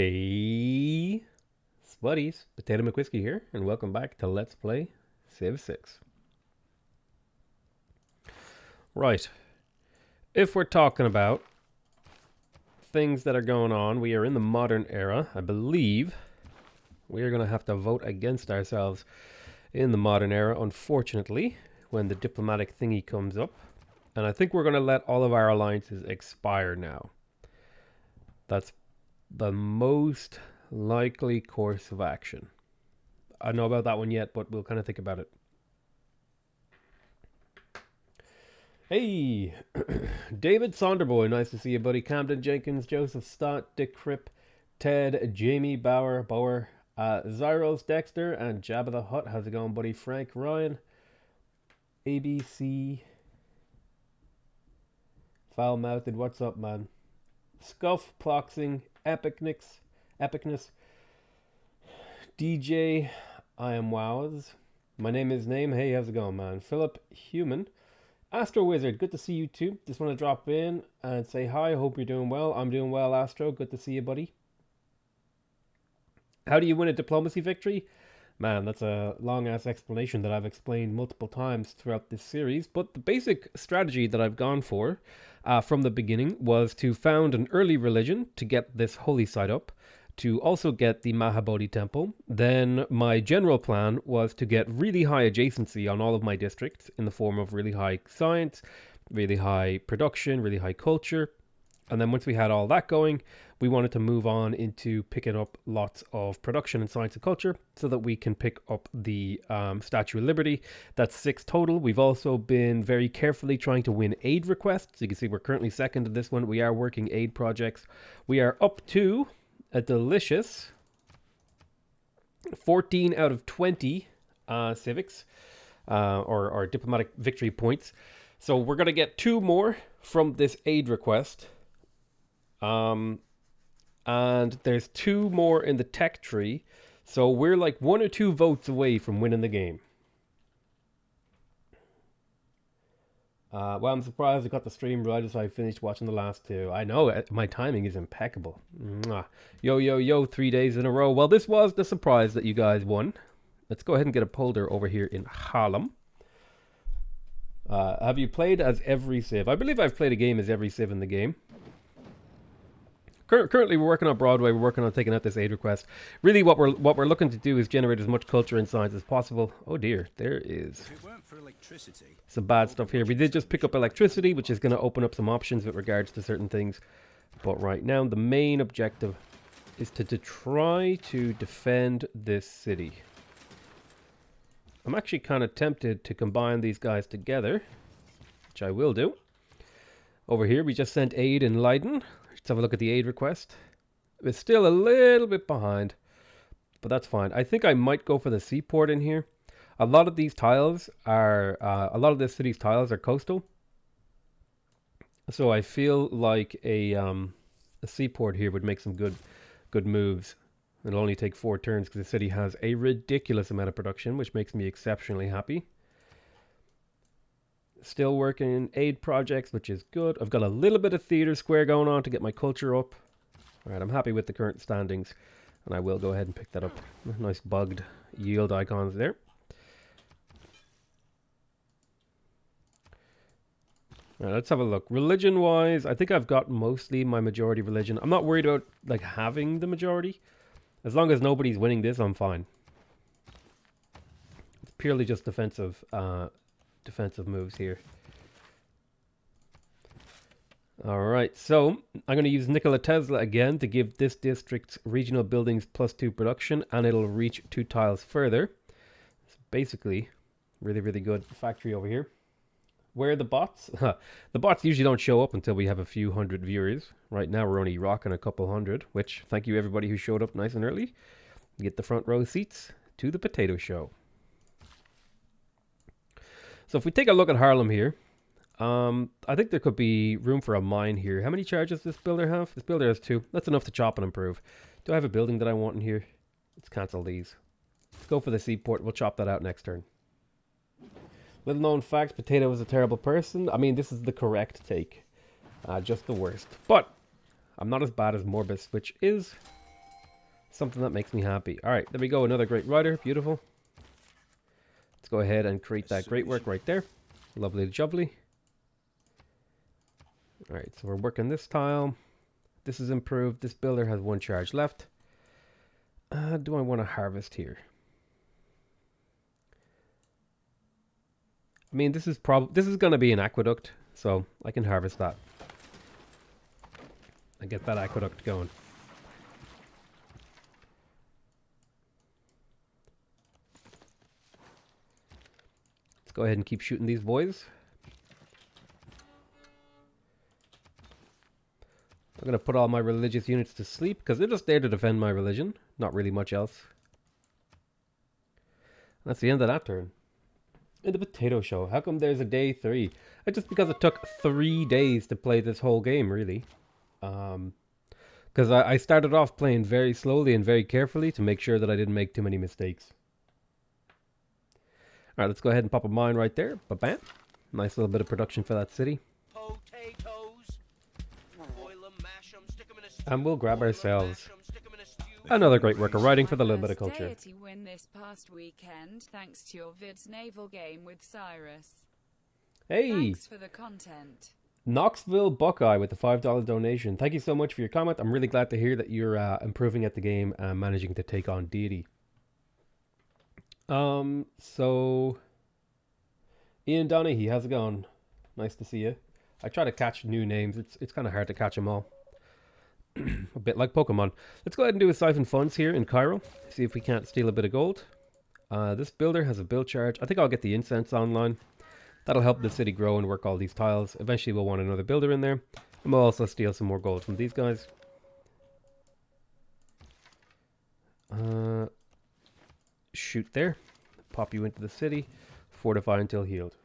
Hey, buddies, Potato McWhiskey here, and welcome back to Let's Play Civ 6. Right, if we're talking about things that are going on, we are in the modern era. I believe we are going to have to vote against ourselves in the modern era, unfortunately, when the diplomatic thingy comes up. And I think we're going to let all of our alliances expire now. That's the most likely course of action. I don't know about that one yet, but we'll kind of think about it. Hey, David Sonderboy, nice to see you, buddy. Camden Jenkins, Joseph Stott, Dick Cripp, Ted, Jamie Bower, Zyros Dexter, and Jabba the Hutt. How's it going, buddy? Frank Ryan, ABC, Foul Mouthed, what's up, man? Scuff, Ploxing, Epicness, DJ, I am Wows. My name is Name. Hey, how's it going, man? Philip Human. Astro Wizard, good to see you too. Just want to drop in and say hi. Hope you're doing well. I'm doing well, Astro. Good to see you, buddy. How do you win a diplomacy victory? Man, that's a long-ass explanation that I've explained multiple times throughout this series. But the basic strategy that I've gone for from the beginning was to found an early religion to get this holy site up, to also get the Mahabodhi temple. Then my general plan was to get really high adjacency on all of my districts in the form of really high science, really high production, really high culture. And then once we had all that going, we wanted to move on into picking up lots of production in science and culture so that we can pick up the Statue of Liberty. That's 6 total. We've also been very carefully trying to win aid requests. You can see we're currently second to this one. We are working aid projects. We are up to a delicious 14 out of 20 civics or diplomatic victory points. So we're going to get 2 more from this aid request. And there's 2 more in the tech tree. So we're like 1 or 2 votes away from winning the game. Well, I'm surprised I got the stream right as I finished watching the last 2. I know, my timing is impeccable. Mwah. Yo, 3 days in a row. Well, this was the surprise that you guys won. Let's go ahead and get a polder over here in Harlem. Have you played as every civ? I believe I've played a game as every civ in the game. Currently, we're working on Broadway. We're working on taking out this aid request. Really, what we're looking to do is generate as much culture and science as possible. Oh dear, there is some bad stuff here. We did just pick up electricity, which is going to open up some options with regards to certain things. But right now, the main objective is to try to defend this city. I'm actually kind of tempted to combine these guys together, which I will do. Over here, we just sent aid in Leiden. Let's have a look at the aid request. It's still a little bit behind, but that's fine. I think I might go for the seaport in here. A lot of these tiles are, a lot of this city's tiles are coastal. So I feel like a seaport here would make some good moves. It'll only take 4 turns because the city has a ridiculous amount of production, which makes me exceptionally happy. Still working aid projects, which is good. I've got a little bit of theater square going on to get my culture up. Alright, I'm happy with the current standings, and I will go ahead and pick that up. Nice bugged yield icons there. Alright, let's have a look. Religion-wise, I think I've got mostly my majority religion. I'm not worried about like having the majority. As long as nobody's winning this, I'm fine. It's purely just defensive moves here. Alright, so I'm going to use Nikola Tesla again to give this district's regional buildings +2 production, and it'll reach 2 tiles further. It's basically really good factory over here. Where are the bots? The bots usually don't show up until we have a few hundred viewers. Right now we're only rocking a couple hundred, which thank you everybody who showed up nice and early. Get the front row seats to the potato show. So if we take a look at Harlem here, I think there could be room for a mine here. How many charges does this builder have? This builder has 2. That's enough to chop and improve. Do I have a building that I want in here? Let's cancel these. Let's go for the seaport. We'll chop that out next turn. Little known fact, Potato is a terrible person. I mean, this is the correct take. Just the worst. But I'm not as bad as Morbus, which is Something that makes me happy. All right, there we go. Another great rider. Beautiful. Let's go ahead and create that great work right there. Lovely jubbly. All right, so we're working this tile. This is improved. This builder has 1 charge left. Do I want to harvest here? I mean, this is going to be an aqueduct, so I can harvest that and get that aqueduct going. Let's go ahead and keep shooting these boys. I'm going to put all my religious units to sleep because they're just there to defend my religion. Not really much else. That's the end of that turn. In the potato show. How come there's a day 3? It's just because it took 3 days to play this whole game, really. Because I started off playing very slowly and very carefully to make sure that I didn't make too many mistakes. Alright, let's go ahead and pop a mine right there. Ba-bam. Nice little bit of production for that city. Potatoes. Boil 'em, mash 'em, stick 'em in a stew. And we'll grab Boil 'em, ourselves mash 'em, stick 'em in a stew. another great work of writing for the little bit of culture. Deity win this past weekend thanks to your vid's naval game with Cyrus. Hey! Thanks for the content. Knoxville Buckeye with the $5 donation. Thank you so much for your comment. I'm really glad to hear that you're improving at the game and managing to take on Deity. So Ian Donaghy, how's it going? Nice to see you. I try to catch new names. It's kind of hard to catch them all. A bit like Pokemon. Let's go ahead and do a siphon funds here in Cairo. See if we can't steal a bit of gold. This builder has a build charge. I think I'll get the incense online. That'll help the city grow and work all these tiles. Eventually we'll want another builder in there. And we'll also steal some more gold from these guys. Shoot there. Pop you into the city. Fortify until healed.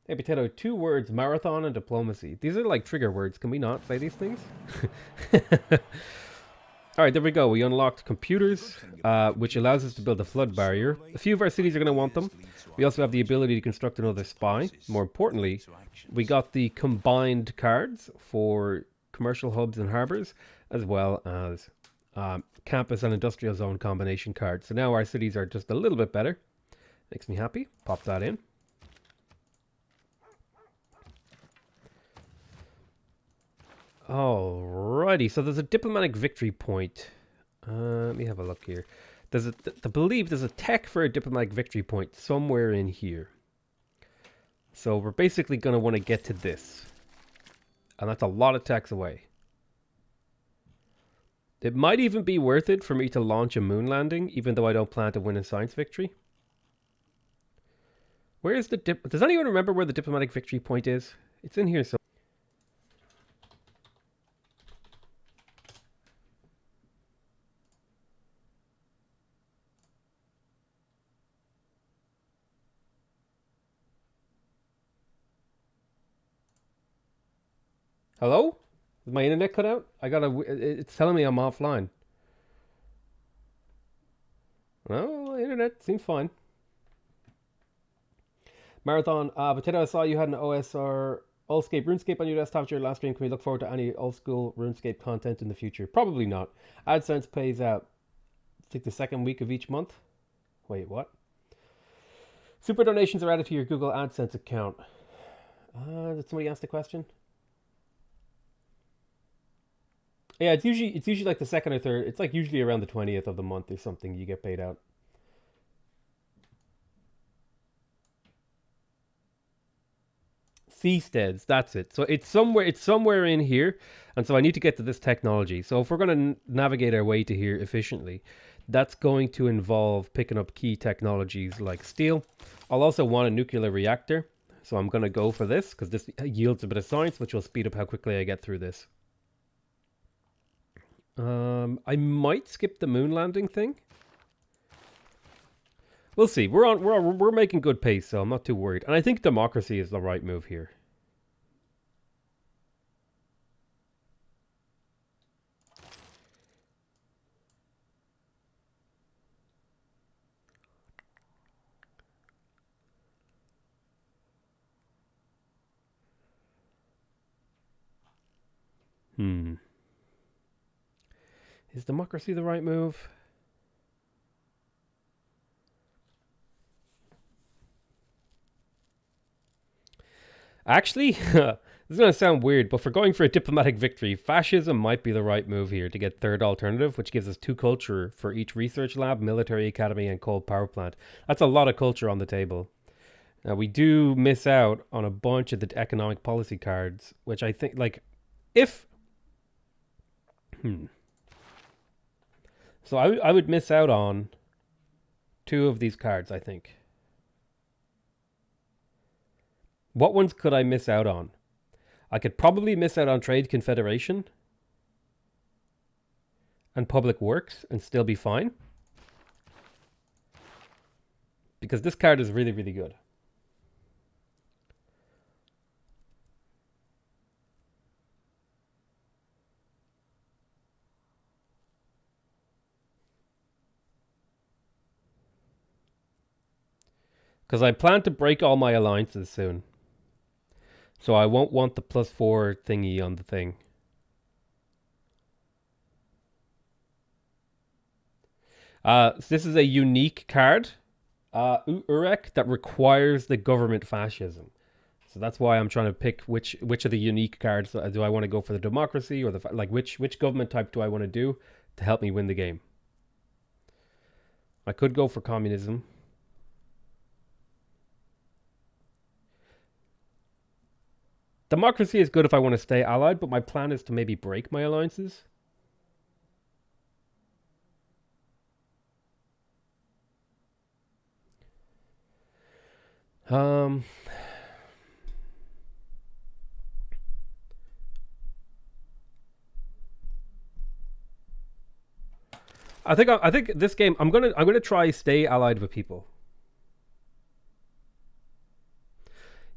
Hey, Potato, 2 words, marathon and diplomacy. These are like trigger words. Can we not say these things? Alright, there we go. We unlocked computers, which allows us to build a flood barrier. A few of our cities are going to want them. We also have the ability to construct another spy. More importantly, we got the combined cards for commercial hubs and harbors, as well as campus and industrial zone combination cards. So now our cities are just a little bit better. Makes me happy. Pop that in. Alrighty, so there's a diplomatic victory point. Let me have a look here. I believe there's a tech for a diplomatic victory point somewhere in here. So we're basically going to want to get to this. And that's a lot of techs away. It might even be worth it for me to launch a moon landing, even though I don't plan to win a science victory. Where is the Does anyone remember where the diplomatic victory point is? It's in here somewhere. Hello? Is my internet cut out? It's telling me I'm offline. Well, internet seems fine. Marathon, Potato, I saw you had an OSR Allscape RuneScape on your desktop during your last stream. Can we look forward to any old school RuneScape content in the future? Probably not. AdSense pays out, I think, the second week of each month. Wait, what? Super donations are added to your Google AdSense account. Did somebody ask the question? Yeah, it's usually like the second or third. It's like usually around the 20th of the month or something you get paid out. Seasteads, that's it. So it's somewhere in here, and so I need to get to this technology. So if we're going to navigate our way to here efficiently, that's going to involve picking up key technologies like steel. I'll also want a nuclear reactor, so I'm going to go for this because this yields a bit of science, which will speed up how quickly I get through this. I might skip the moon landing thing. We'll see. We're making good pace, so I'm not too worried. And I think democracy is the right move here. Is democracy the right move? Actually, this is going to sound weird, but for going for a diplomatic victory, fascism might be the right move here to get third alternative, which gives us 2 culture for each research lab, military academy, and coal power plant. That's a lot of culture on the table. Now, we do miss out on a bunch of the economic policy cards, which I think, like, if... So I would miss out on 2 of these cards, I think. What ones could I miss out on? I could probably miss out on Trade Confederation and Public Works and still be fine. Because this card is really, really good. Because I plan to break all my alliances soon. So I won't want the +4 thingy on the thing. This is a unique card, Urek, that requires the government fascism. So that's why I'm trying to pick which of the unique cards do I want to go for, the democracy or the like which government type do I want to do to help me win the game. I could go for communism. Democracy is good if I want to stay allied, but my plan is to maybe break my alliances. I think this game I'm gonna try stay allied with people.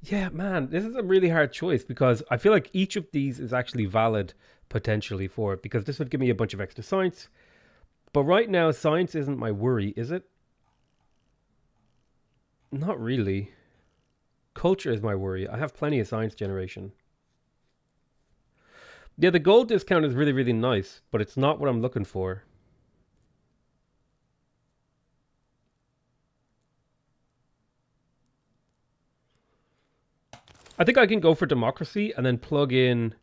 Yeah, man, this is a really hard choice because I feel like each of these is actually valid potentially for it, because this would give me a bunch of extra science. But right now, science isn't my worry, is it? Not really. Culture is my worry. I have plenty of science generation. Yeah, the gold discount is really, really nice, but it's not what I'm looking for. I think I can go for democracy and then plug in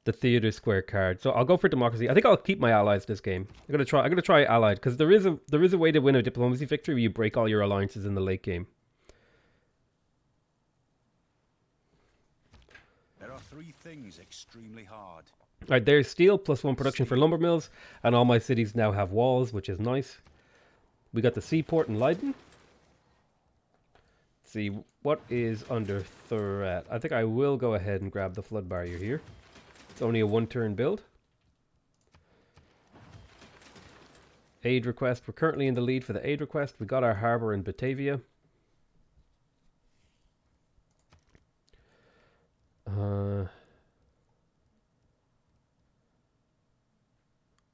the theater square card. So I'll go for democracy. I think I'll keep my allies this game. I'm gonna try allied because there is a way to win a diplomacy victory where you break all your alliances in the late game. There are 3 things extremely hard. Alright, there's steel +1 production for lumber mills, and all my cities now have walls, which is nice. We got the seaport in Leiden. Let's see, what is under threat? I think I will go ahead and grab the flood barrier here. It's only a 1-turn build. Aid request. We're currently in the lead for the aid request. We got our harbor in Batavia.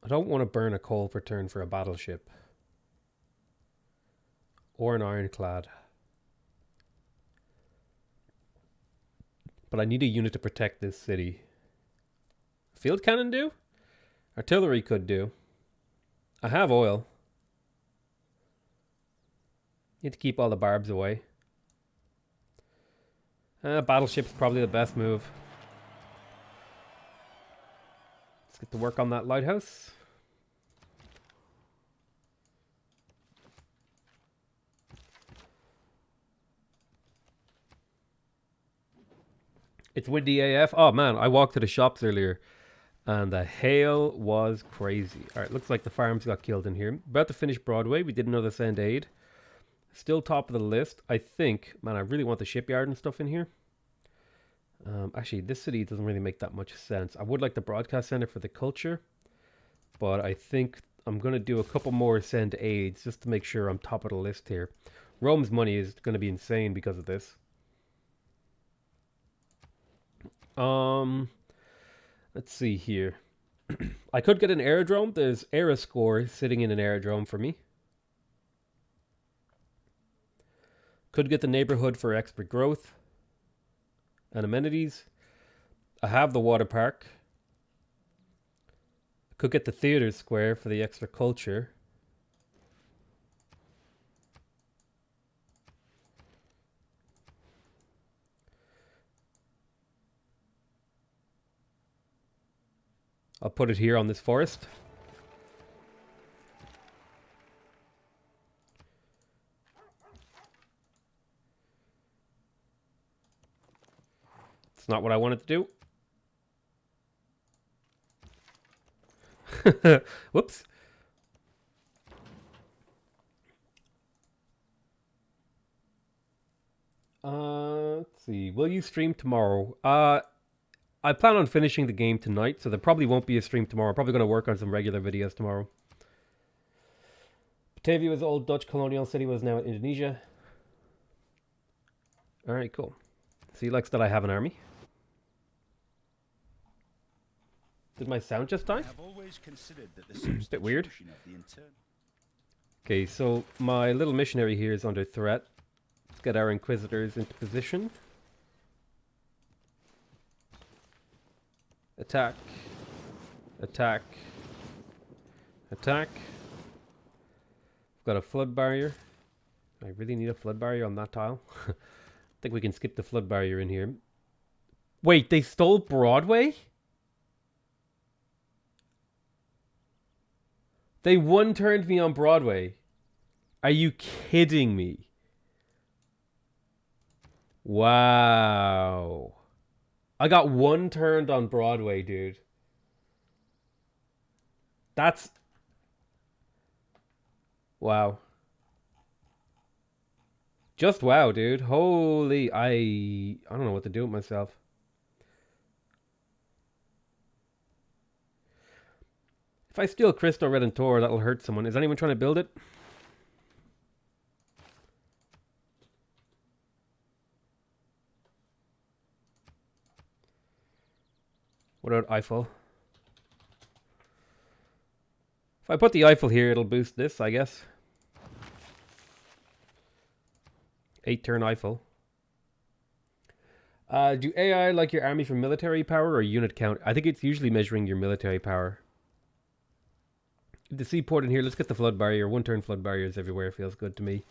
I don't want to burn a coal per turn for a battleship. Or an ironclad. But I need a unit to protect this city. Field cannon do? Artillery could do. I have oil. Need to keep all the barbs away. Battleship's probably the best move. Let's get to work on that lighthouse. It's windy AF. Oh man, I walked to the shops earlier and the hail was crazy. Alright, looks like the farms got killed in here. About to finish Broadway. We did another send aid. Still top of the list. I think, man, I really want the shipyard and stuff in here. Actually, this city doesn't really make that much sense. I would like the broadcast center for the culture, but I think I'm going to do a couple more send aids just to make sure I'm top of the list here. Rome's money is going to be insane because of this. Let's see here. I could get an aerodrome. There's Aeroscore sitting in an aerodrome for me. Could get the neighborhood for extra growth and amenities. I have the water park. Could get the theater square for the extra culture. I'll put it here on this forest. It's not what I wanted to do. Whoops. Let's see. Will you stream tomorrow? I plan on finishing the game tonight, so there probably won't be a stream tomorrow. I'm probably going to work on some regular videos tomorrow. Batavia was old Dutch colonial city, was now in Indonesia. Alright, cool. So he likes that I have an army. Did my sound just die? I've always considered that the Bit weird. substitution of the intern. Okay, so my little missionary here is under threat. Let's get our inquisitors into position. Attack. Attack. Attack. I've got a flood barrier. I really need a flood barrier on that tile. I think we can skip the flood barrier in here. Wait, they stole Broadway? They one-turned me on Broadway. Are you kidding me? Wow. I got one-turned on Broadway, dude. That's... Wow. Just wow, dude. Holy... I don't know what to do with myself. If I steal Cristo Redentor, that'll hurt someone. Is anyone trying to build it? What about Eiffel? If I put the Eiffel here, it'll boost this, I guess. 8-turn Eiffel. Do AI like your army for military power or unit count? I think it's usually measuring your military power. The seaport in here, let's get the flood barrier. One-turn flood barriers everywhere, feels good to me.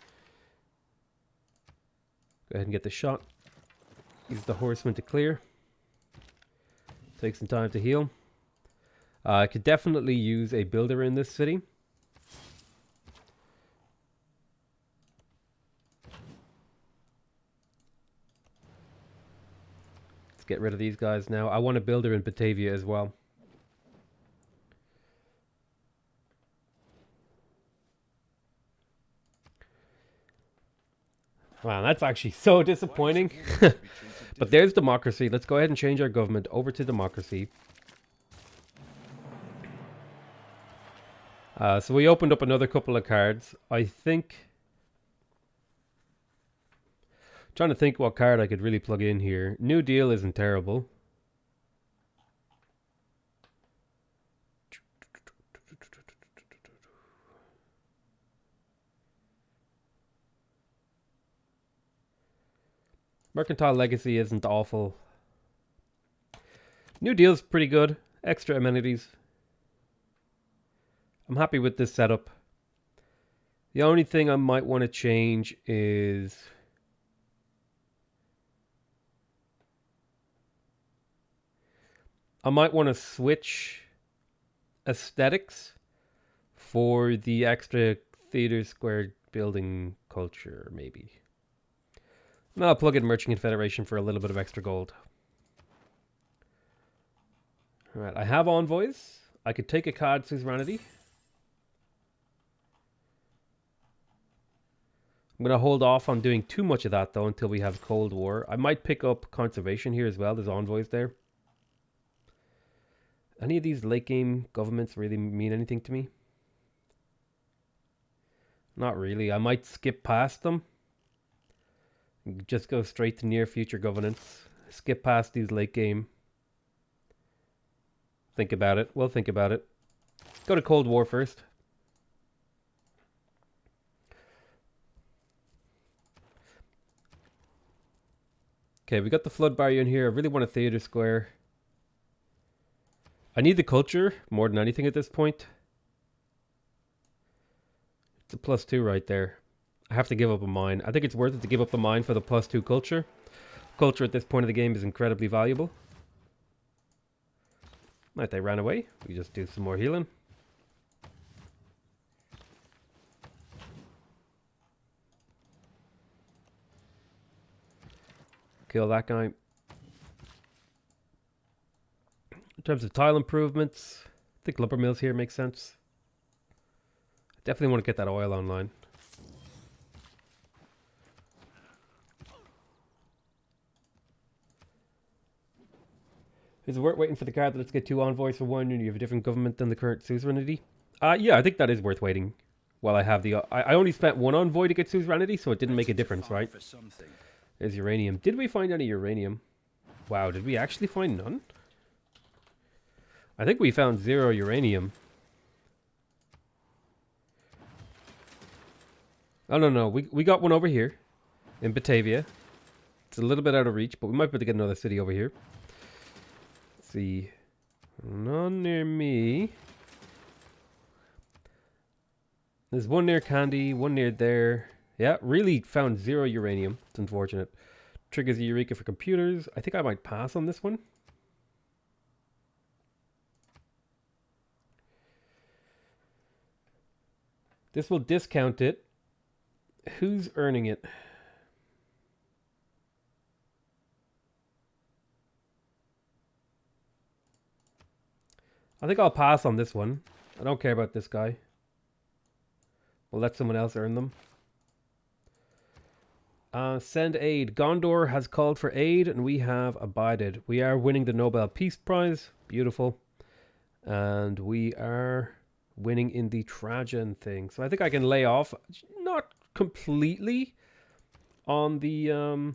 Go ahead and get the shot. Use the horseman to clear. Take some time to heal. I could definitely use a builder in this city. Let's get rid of these guys now. I want a builder in Batavia as well. Wow, that's actually so disappointing. But there's democracy. Let's go ahead and change our government over to democracy. So we opened up another couple of cards. I think... Trying to think what card I could really plug in here. New Deal isn't terrible. Mercantile Legacy isn't awful. New Deal's pretty good. Extra amenities. I'm happy with this setup. The only thing I might want to change is... I might want to switch aesthetics for the extra theater square building culture, maybe. And I'll plug in Merchant Confederation for a little bit of extra gold. Alright, I have envoys. I could take a card suzerainty. I'm going to hold off on doing too much of that, though, until we have Cold War. I might pick up conservation here as well. There's envoys there. Any of these late game governments really mean anything to me? Not really. I might skip past them. Just go straight to near future governance. Skip past these late game. Think about it. We'll think about it. Go to Cold War first. Okay, we got the flood barrier in here. I really want a theater square. I need the culture more than anything at this point. It's a +2 right there. I have to give up a mine. I think it's worth it to give up a mine for the +2 culture. Culture at this point of the game is incredibly valuable. Right, they ran away. We just do some more healing. Kill that guy. In terms of tile improvements, I think lumber mills here make sense. Definitely want to get that oil online. Is it worth waiting for the card that let's get 2 envoys for 1 and you have a different government than the current suzerainty? Yeah, I think that is worth waiting. While I have the... I only spent 1 envoy to get suzerainty, so it didn't make a difference, right? For something. There's uranium. Did we find any uranium? Wow, did we actually find none? I think we found 0 uranium. Oh, no. We got one over here. In Batavia. It's a little bit out of reach, but we might be able to get another city over here. Let's see. None near me. There's one near Candy, one near there. Yeah, really found 0 uranium. It's unfortunate. Triggers a Eureka for computers. I think I might pass on this one. This will discount it. Who's earning it? I think I'll pass on this one. I don't care about this guy. We'll let someone else earn them. Send aid. Gondor has called for aid and we have abided. We are winning the Nobel Peace Prize. Beautiful. And we are winning in the Trajan thing. So I think I can lay off. Not completely on the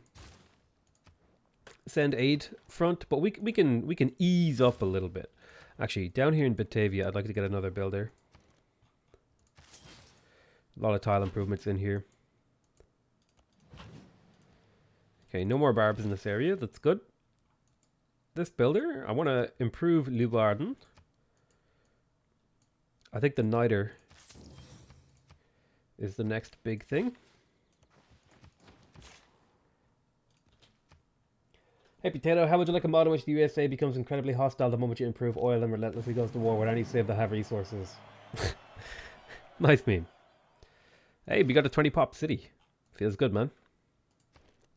send aid front, but we can ease up a little bit. Actually, down here in Batavia, I'd like to get another builder. A lot of tile improvements in here. Okay, no more barbs in this area. That's good. This builder, I want to improve Lugarden. I think the Niter is the next big thing. Hey Potato, how would you like a mod in which the USA becomes incredibly hostile the moment you improve oil and relentlessly goes to war with any save that have resources? Nice meme. Hey, we got a 20 pop city. Feels good, man.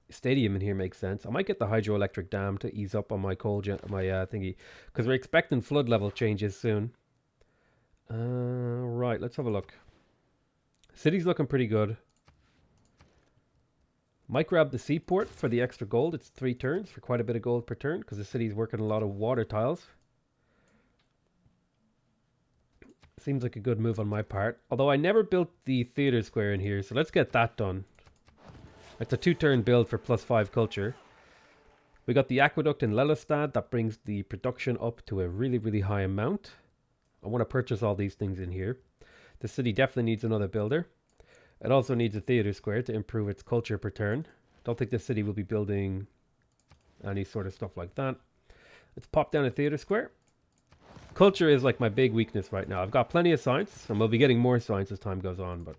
Stadium in here makes sense. I might get the hydroelectric dam to ease up on my thingy, because we're expecting flood level changes soon. Right, let's have a look. City's looking pretty good. Might grab the seaport for the extra gold. It's 3 turns for quite a bit of gold per turn, because the city's working a lot of water tiles. Seems like a good move on my part. Although I never built the theater square in here, so let's get that done. It's a 2-turn build for +5 culture. We got the aqueduct in Lelystad that brings the production up to a really, really high amount. I want to purchase all these things in here. The city definitely needs another builder. It also needs a theater square to improve its culture per turn. Don't think this city will be building any sort of stuff like that. Let's pop down a theater square. Culture is like my big weakness right now. I've got plenty of science, and we'll be getting more science as time goes on, but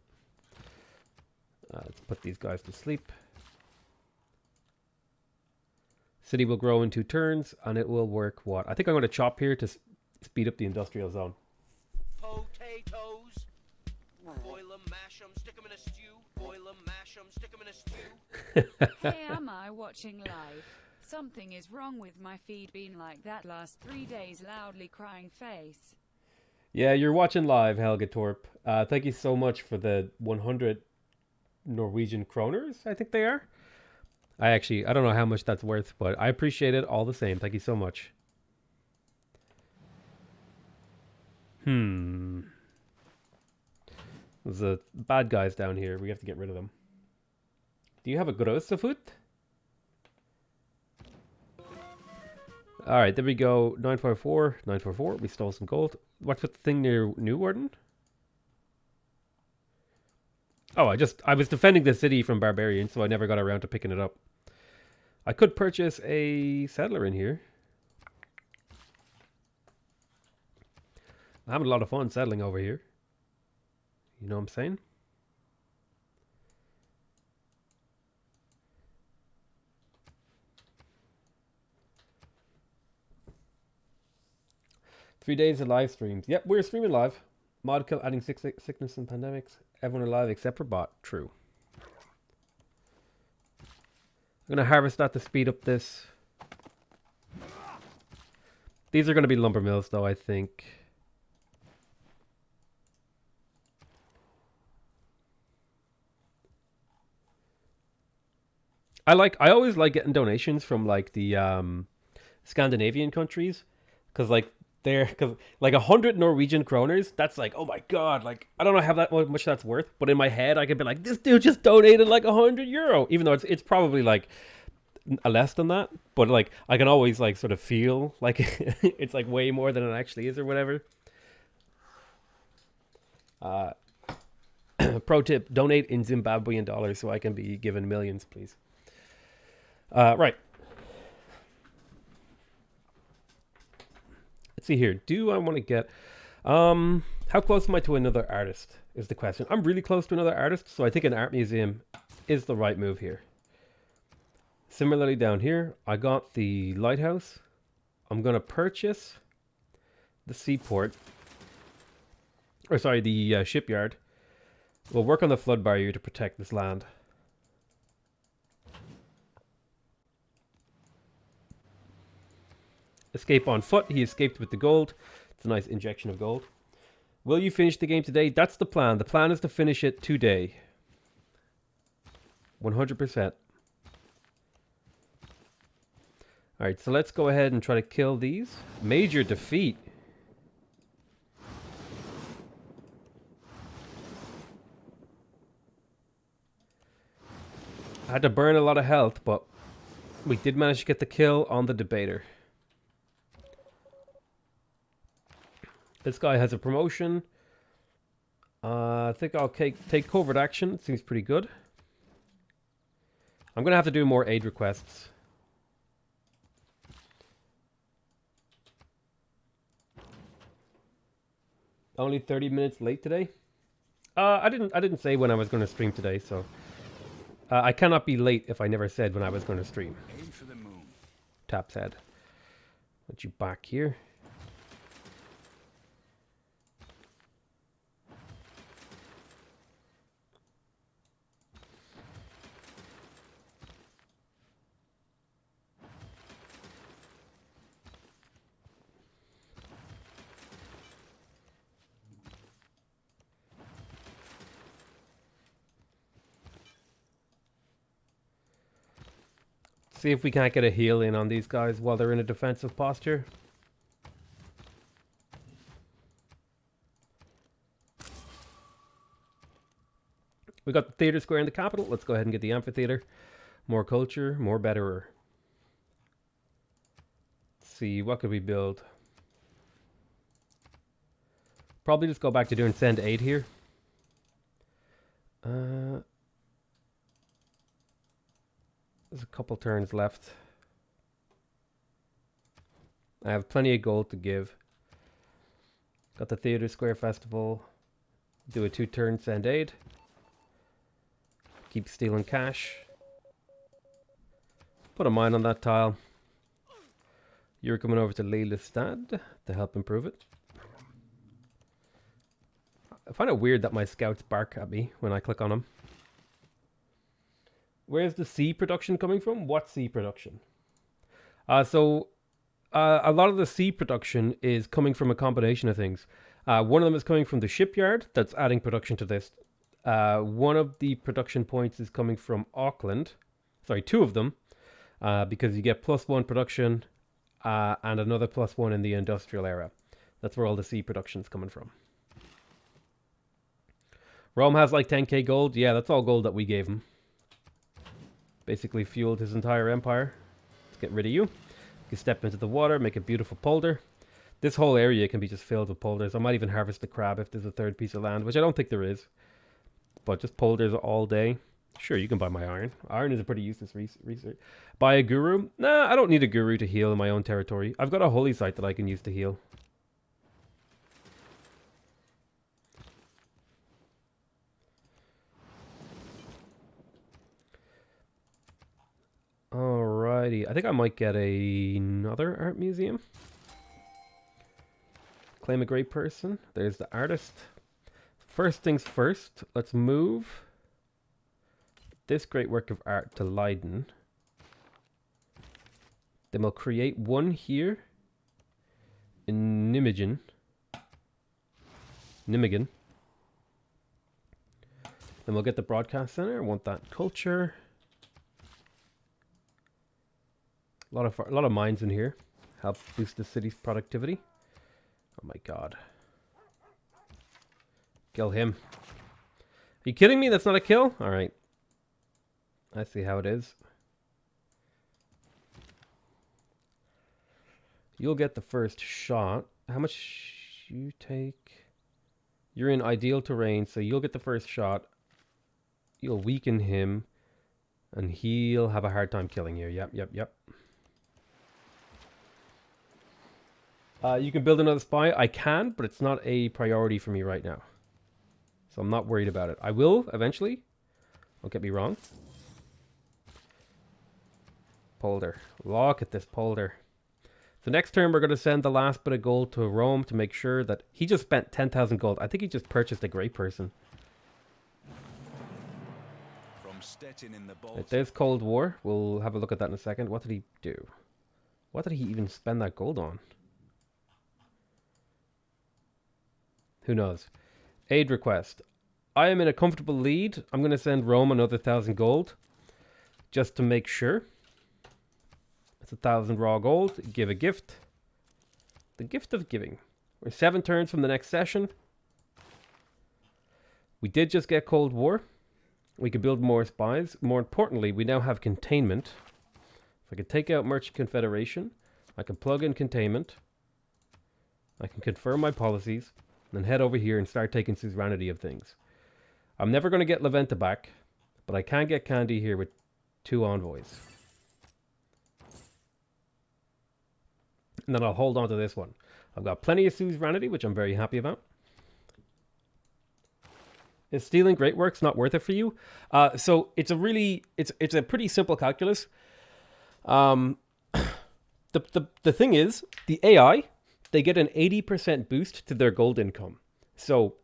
let's put these guys to sleep. City will grow in 2 turns, and it will work what? I think I'm going to chop here to speed up the industrial zone. Potatoes. Boil 'em, mash 'em, stick 'em in a stew. Boil 'em, mash 'em, stick 'em in a stew. Hey, am I watching live? Something is wrong with my feed. Been like that last 3 days. Loudly crying face. Yeah, you're watching live, Helga Torp. Thank you so much for the 100 Norwegian kroners, I think they are. I don't know how much that's worth, but I appreciate it all the same. Thank you so much. There's the bad guys down here. We have to get rid of them. Do you have a Grosefut? Alright, there we go. 944, 944. We stole some gold. What's with the thing near New Warden? Oh, I was defending the city from barbarians, so I never got around to picking it up. I could purchase a settler in here. I'm having a lot of fun settling over here. You know what I'm saying? 3 days of live streams. Yep, we're streaming live. Mod kill adding sickness and pandemics. Everyone alive except for bot. True. I'm gonna harvest that to speed up this. These are gonna be lumber mills, though, I think. I always like getting donations from like the Scandinavian countries, because like because like 100 Norwegian kroners, that's like, oh my god, like I don't know how much that's worth, but in my head I could be like, this dude just donated like €100, even though it's probably like less than that, but like I can always like sort of feel like it's like way more than it actually is or whatever. Uh, Pro tip: donate in Zimbabwean dollars so I can be given millions, please. Right. Let's see here. Do I want to get... how close am I to another artist is the question. I'm really close to another artist, so I think an art museum is the right move here. Similarly down here, I got the lighthouse. I'm going to purchase the seaport. Or sorry, the shipyard. We'll work on the flood barrier to protect this land. Escape on foot. He escaped with the gold. It's a nice injection of gold. Will you finish the game today? That's the plan. The plan is to finish it today. 100%. Alright, so let's go ahead and try to kill these. Major defeat. I had to burn a lot of health, but we did manage to get the kill on the debater. This guy has a promotion. I think I'll take covert action. It seems pretty good. I'm going to have to do more aid requests. Only 30 minutes late today? I didn't say when I was going to stream today, so... I cannot be late if I never said when I was going to stream. Aim for the moon. Tap said. Put you back here. See if we can't get a heal in on these guys while they're in a defensive posture. We got the theater square in the capital. Let's go ahead and get the amphitheater. More culture, more betterer. Let's see, what could we build? Probably just go back to doing send aid here. There's a couple turns left. I have plenty of gold to give. Got the Theater Square Festival. Do a 2-turn send aid. Keep stealing cash. Put a mine on that tile. You're coming over to Lillestad to help improve it. I find it weird that my scouts bark at me when I click on them. Where's the sea production coming from? What sea production? A lot of the sea production is coming from a combination of things. One of them is coming from the shipyard that's adding production to this. One of the production points is coming from Auckland. Sorry, 2 of them. Because you get +1 production and another +1 in the industrial era. That's where all the sea production's coming from. Rome has like 10k gold. Yeah, that's all gold that we gave him. Basically fueled his entire empire. Let's get rid of you. You can step into the water, make a beautiful polder. This whole area can be just filled with polders. I might even harvest the crab if there's a 3rd piece of land, which I don't think there is. But just polders all day. Sure, you can buy my iron. Iron is a pretty useless research. Buy a guru? Nah, I don't need a guru to heal in my own territory. I've got a holy site that I can use to heal. Alrighty, I think I might get another art museum. claim a great person. There's the artist. First things first, let's move this great work of art to Leiden. Then we'll create one here in Nijmegen. Then we'll get the broadcast center. I want that culture. A lot of mines in here. Help boost the city's productivity. Oh my god. Kill him. Are you kidding me? That's not a kill? Alright. I see how it is. You'll get the first shot. How much you take? You're in ideal terrain, so you'll get the first shot. You'll weaken him. And he'll have a hard time killing you. Yep. You can build another spy. I can, but it's not a priority for me right now. So I'm not worried about it. I will eventually. Don't get me wrong. Polder. Look at this polder. So next turn we're going to send the last bit of gold to Rome to make sure that he just spent 10,000 gold. I think he just purchased a great person. From Stettin in the Right, there's Cold War. We'll have a look at that in a second. What did he do? What did he even spend that gold on? Who knows? Aid request. I am in a comfortable lead. I'm going to send Rome another 1,000 gold. Just to make sure. It's 1,000 raw gold. Give a gift. The gift of giving. We're 7 turns from the next session. We did just get Cold War. We could build more spies. More importantly, we now have containment. If I could take out Merchant Confederation, I can plug in containment. I can confirm my policies. And then head over here and start taking suzerainty of things. I'm never going to get Leventa back, but I can get Candy here with 2 envoys. And then I'll hold on to this one. I've got plenty of suzerainty, which I'm very happy about. Is stealing great works not worth it for you? So it's a pretty simple calculus. The thing is, the AI, they get an 80% boost to their gold income. So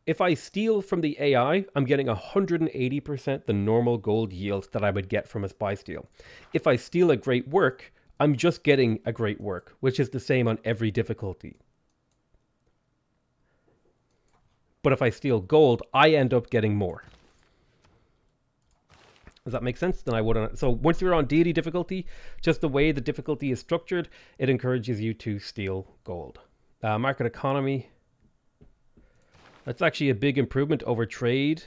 if I steal from the AI, I'm getting 180% the normal gold yield that I would get from a spy steal. If I steal a great work, I'm just getting a great work, which is the same on every difficulty. But if I steal gold, I end up getting more. Does that make sense? Then I wouldn't. So once you're on deity difficulty, just the way the difficulty is structured, it encourages you to steal gold. Market economy. That's actually a big improvement over trade.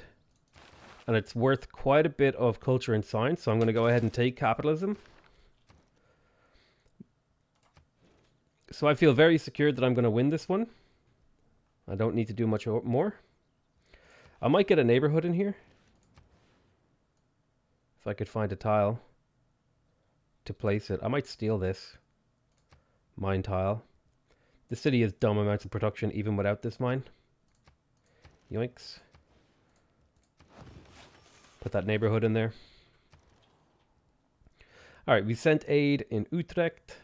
And it's worth quite a bit of culture and science. So I'm going to go ahead and take capitalism. So I feel very secure that I'm going to win this one. I don't need to do much more. I might get a neighborhood in here. If I could find a tile to place it. I might steal this mine tile. The city has dumb amounts of production even without this mine. Yoinks. Put that neighborhood in there. Alright, we sent aid in Utrecht.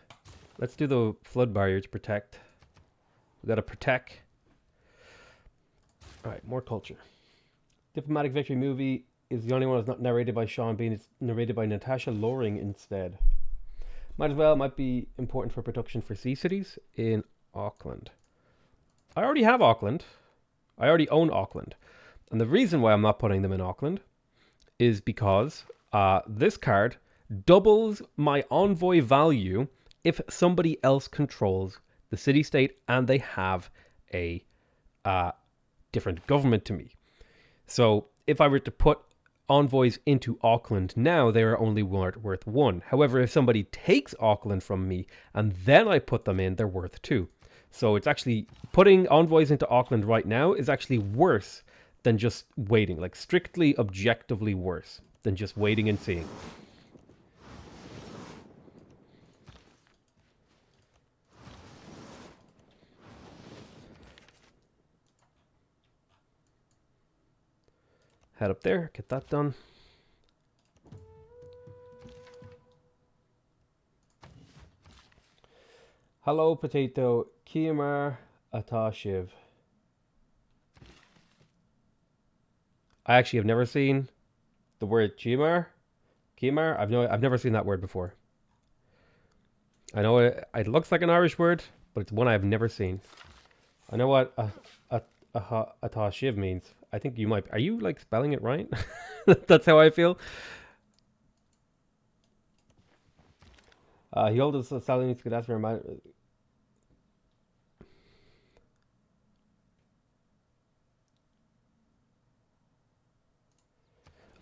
Let's do the flood barrier to protect. We gotta protect. Alright, more culture. Diplomatic Victory movie is the only one that's not narrated by Sean Bean. It's narrated by Natasha Loring instead. Might as well. Might be important for production for Sea Cities in Auckland. I already have Auckland. I already own Auckland. And the reason why I'm not putting them in Auckland is because this card doubles my envoy value if somebody else controls the city-state and they have a different government to me. So if I were to put envoys into Auckland now, they are only worth 1. However, if somebody takes Auckland from me and then I put them in, they're worth 2. So it's actually putting envoys into Auckland right now is actually worse than just waiting, like strictly objectively worse than just waiting and seeing. Head up there, get that done. Hello, Potato. Kiamar Atashiv. I actually have never seen the word Chimar. Kimar? I've never seen that word before. I know it looks like an Irish word, but it's one I've never seen. I know what Atashiv means. I think you might. Are you like spelling it right? That's how I feel. He holds a Saladin could ask for a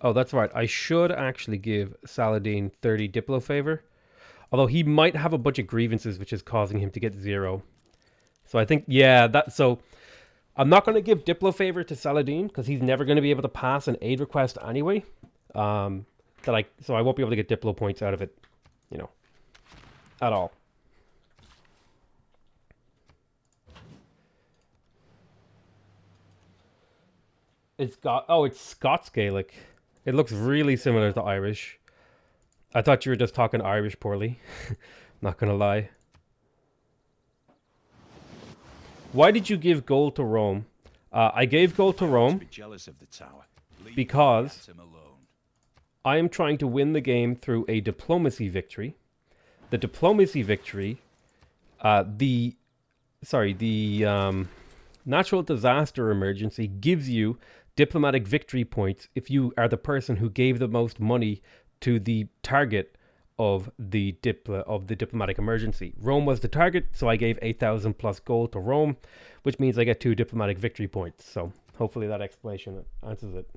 Oh, that's right. I should actually give Saladin 30 Diplo favor. Although he might have a bunch of grievances which is causing him to get 0. So I think, yeah, so I'm not going to give Diplo favor to Saladin because he's never going to be able to pass an aid request anyway. So I won't be able to get Diplo points out of it, at all. It's Scots Gaelic. It looks really similar to Irish. I thought you were just talking Irish poorly. Not gonna lie. Why did you give gold to Rome? I gave gold to Rome because I am trying to win the game through a diplomacy victory. The diplomacy victory, the natural disaster emergency gives you diplomatic victory points if you are the person who gave the most money to the target of the diplomatic emergency. Rome was the target, so I gave 8,000 plus gold to Rome, which means I get 2 diplomatic victory points. So hopefully that explanation answers it.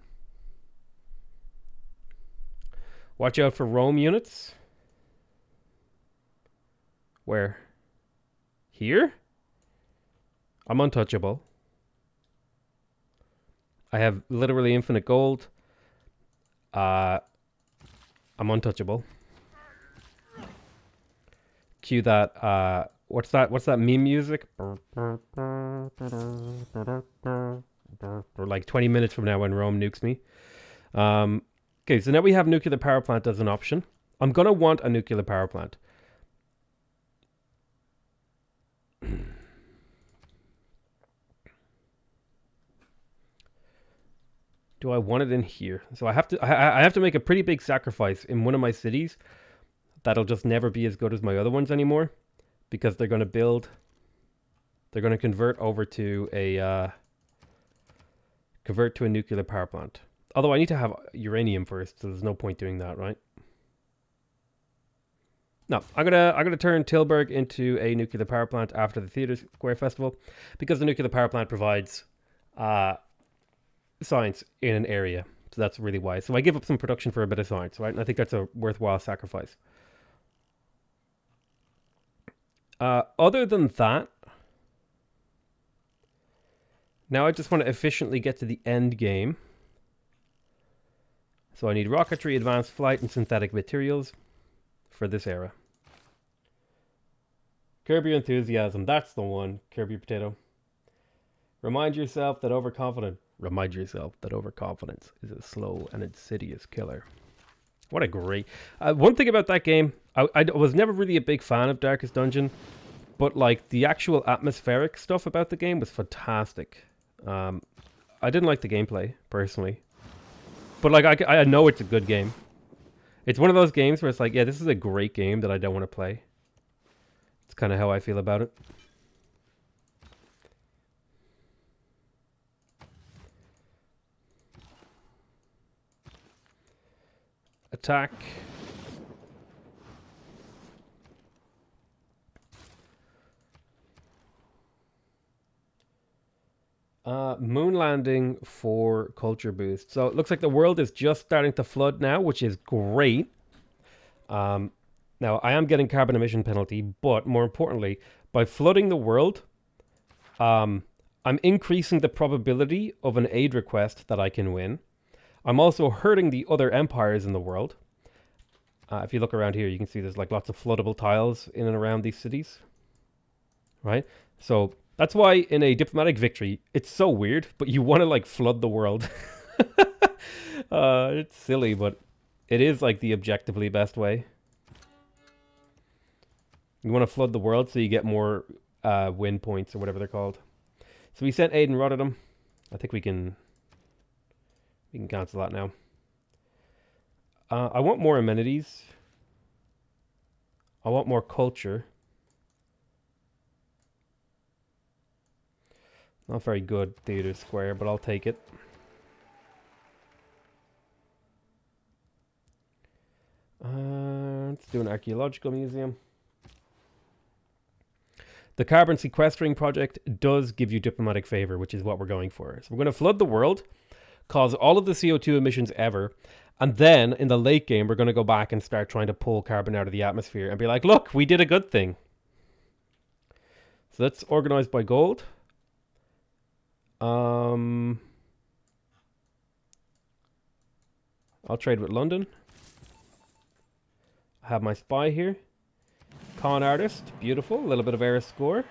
Watch out for Rome units. Where? Here? I'm untouchable. I have literally infinite gold. I'm untouchable. Cue that, what's that meme music? For like 20 minutes from now when Rome nukes me. Okay, so now we have nuclear power plant as an option. I'm going to want a nuclear power plant. Do I want it in here? So I have to make a pretty big sacrifice in one of my cities that'll just never be as good as my other ones anymore, because they're going to convert over to a nuclear power plant. Although I need to have uranium first, so there's no point doing that, right? No, I'm gonna turn Tilburg into a nuclear power plant after the Theatre Square Festival, because the nuclear power plant provides science in an area. So that's really wise. So I give up some production for a bit of science, right? And I think that's a worthwhile sacrifice. Other than that, now I just want to efficiently get to the end game. So I need rocketry, advanced flight, and synthetic materials for this era. Curb your enthusiasm. That's the one. Curb your potato. Remind yourself that overconfidence is a slow and insidious killer. What a great... one thing about that game, I was never really a big fan of Darkest Dungeon, but like the actual atmospheric stuff about the game was fantastic. I didn't like the gameplay, personally. But like I know it's a good game. It's one of those games where it's like, yeah, this is a great game that I don't want to play. It's kind of how I feel about it. Attack. Moon landing for culture boost. So it looks like the world is just starting to flood now, which is great. Now I am getting carbon emission penalty, but more importantly, by flooding the world, I'm increasing the probability of an aid request that I can win. I'm also hurting the other empires in the world. If you look around here, you can see there's like lots of floodable tiles in and around these cities. Right? So that's why in a diplomatic victory, it's so weird, but you want to like flood the world. It's silly, but it is like the objectively best way. You want to flood the world so you get more win points or whatever they're called. So we sent Aiden Rotterdam. I think we can cancel that now. I want more amenities. I want more culture. Not very good, Theatre Square, but I'll take it. Let's do an archaeological museum. The carbon sequestering project does give you diplomatic favor, which is what we're going for. So we're going to flood the world, cause all of the CO2 emissions ever, and then in the late game, we're going to go back and start trying to pull carbon out of the atmosphere and be like, look, we did a good thing. So that's organized by gold. I'll trade with London. I have my spy here. Con artist, beautiful. A little bit of air score.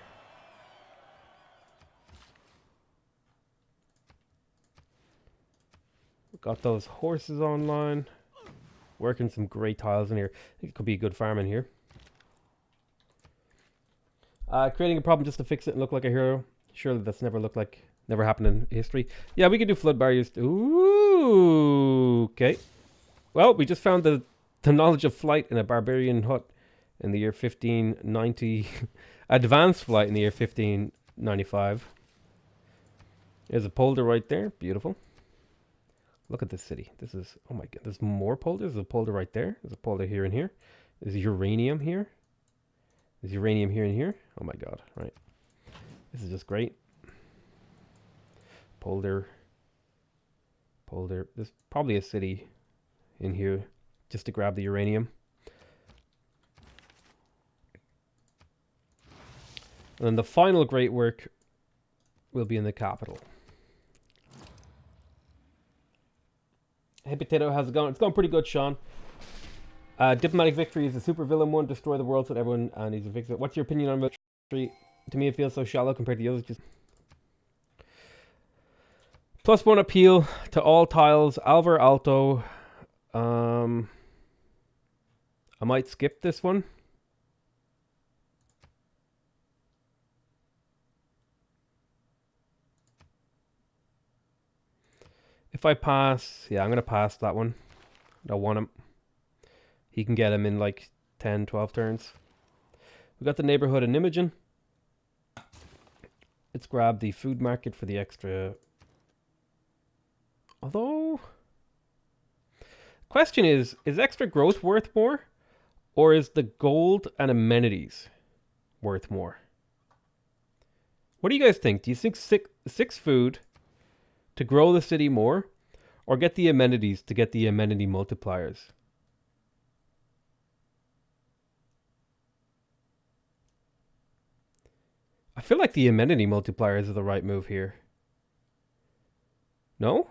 Got those horses online. Working some great tiles in here. I think it could be a good farm in here. Creating a problem just to fix it and look like a hero. Surely that's never happened in history. Yeah, we can do flood barriers. Ooh, okay. Well, we just found the knowledge of flight in a barbarian hut in the year 1590. Advanced flight in the year 1595. There's a polder right there. Beautiful. Look at this city. This is, oh my god, there's more polders. There's a polder right there. There's a polder here and here. There's uranium here. There's uranium here and here. Oh my god, right. This is just great. Polder. There's probably a city in here just to grab the uranium. And then the final great work will be in the capital. Hey Potato, how's it going? It's going pretty good, Sean. Diplomatic victory is a super villain one. Destroy the world so that everyone needs to fix it. What's your opinion on victory? To me, it feels so shallow compared to the others. Just +1 appeal to all tiles. Alvar Alto. I might skip this one. If I pass, yeah, I'm going to pass that one. I don't want him. He can get him in like 10, 12 turns. We got the neighborhood in Imogen. Let's grab the food market for the extra. Although, question is extra growth worth more? Or is the gold and amenities worth more? What do you guys think? Do you think six food to grow the city more, or get the amenities to get the amenity multipliers? I feel like the amenity multipliers are the right move here. No?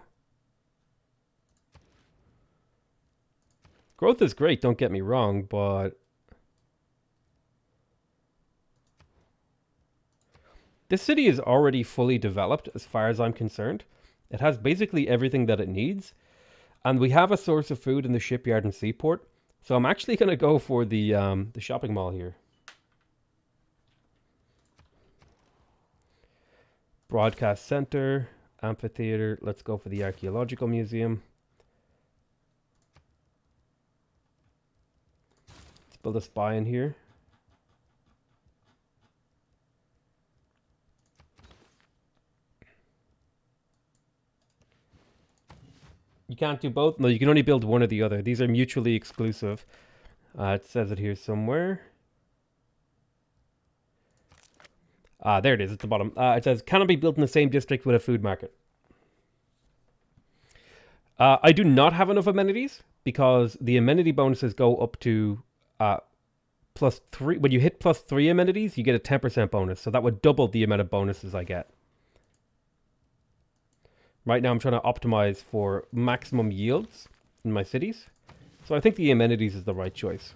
Growth is great, don't get me wrong, but this city is already fully developed as far as I'm concerned. It has basically everything that it needs. And we have a source of food in the shipyard and seaport. So I'm actually going to go for the shopping mall here. Broadcast center, amphitheater. Let's go for the archaeological museum. Let's build a spy in here. You can't do both? No, you can only build one or the other. These are mutually exclusive. It says it here somewhere. There it is at the bottom. It says, cannot be built in the same district with a food market. I do not have enough amenities because the amenity bonuses go up to +3. When you hit +3 amenities, you get a 10% bonus. So that would double the amount of bonuses I get. Right now I'm trying to optimize for maximum yields in my cities. So I think the amenities is the right choice.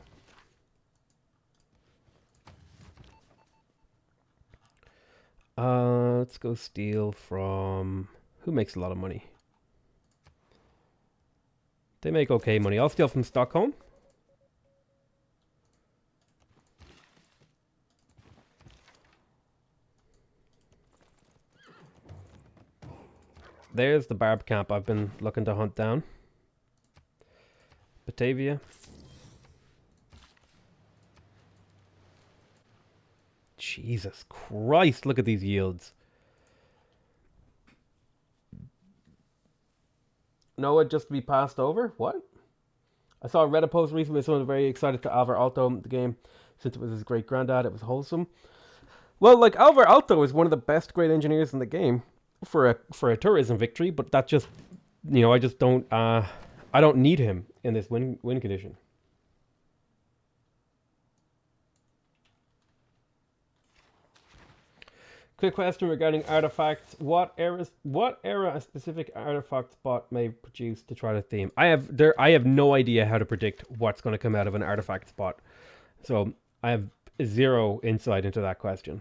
Let's go steal from... Who makes a lot of money? They make okay money. I'll steal from Stockholm. There's the barb camp I've been looking to hunt down. Batavia. Jesus Christ, look at these yields. Noah just to be passed over? What? I saw a Reddit post recently. Someone was very excited to Alvar Alto the game since it was his great granddad. It was wholesome. Well, like Alvar Alto is one of the best great engineers in the game for a tourism victory, but that just, you know, I just don't I don't need him in this win condition. Quick question regarding artifacts. What era a specific artifact spot may produce to try to theme? I have no idea how to predict what's going to come out of an artifact spot. So I have zero insight into that question.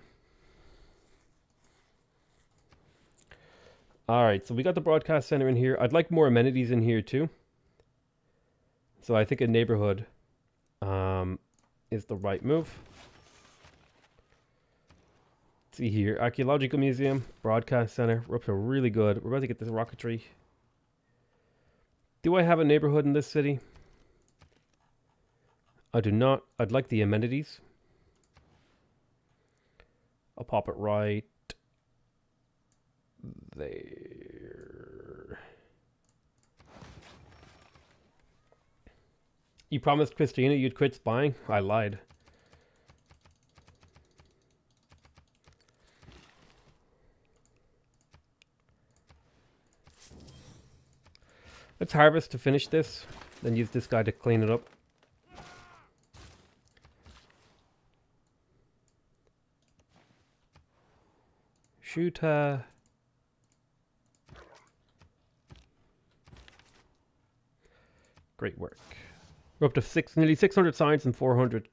Alright, so we got the broadcast center in here. I'd like more amenities in here too. So I think a neighborhood is the right move. See here, Archaeological Museum, Broadcast Center. We're up to really good. We're about to get this rocketry. Do I have a neighborhood in this city? I do not. I'd like the amenities. I'll pop it right there. You promised Christina you'd quit spying? I lied. Let's harvest to finish this, then use this guy to clean it up. Shoot her. Great work. We're up to nearly 600 science and 400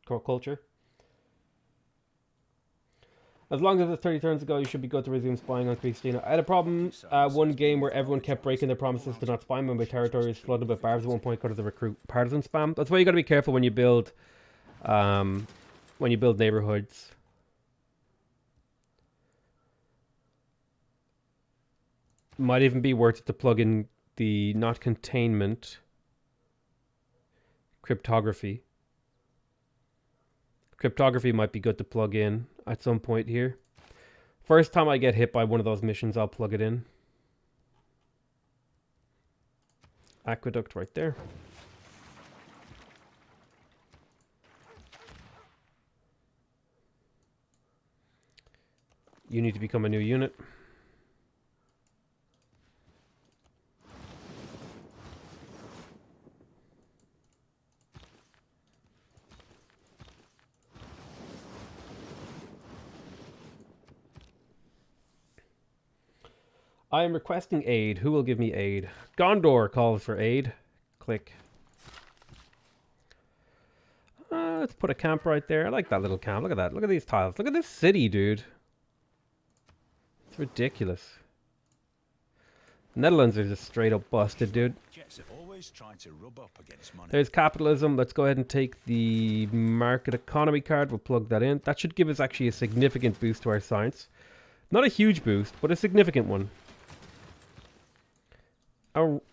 culture. As long as it's 30 turns ago, you should be good to resume spying on Christina. I had a problem one game where everyone kept breaking their promises to not spy when my territory was flooded with barbs at one point because of the recruit partisan spam. That's why you got to be careful when you build neighborhoods. Might even be worth it to plug in the not containment cryptography. Cryptography might be good to plug in at some point here. First time I get hit by one of those missions, I'll plug it in. Aqueduct right there. You need to become a new unit. I am requesting aid. Who will give me aid? Gondor calls for aid. Click. Let's put a camp right there. I like that little camp. Look at that. Look at these tiles. Look at this city, dude. It's ridiculous. Netherlands are just straight up busted, dude. Jets have always tried to rub up against money. There's capitalism. Let's go ahead and take the market economy card. We'll plug that in. That should give us actually a significant boost to our science. Not a huge boost, but a significant one.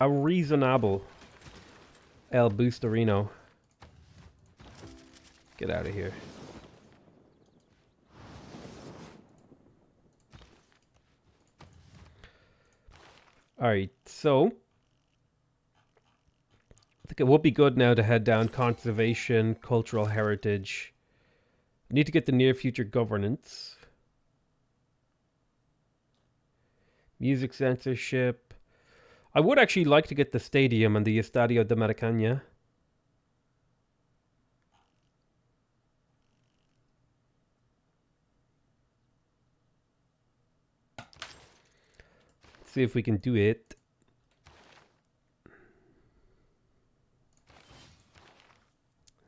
A reasonable El Boosterino. Get out of here. Alright, so I think it would be good now to head down conservation, cultural heritage. Need to get the near future governance. Music censorship. I would actually like to get the stadium and the Estadio de Maracanã. See if we can do it.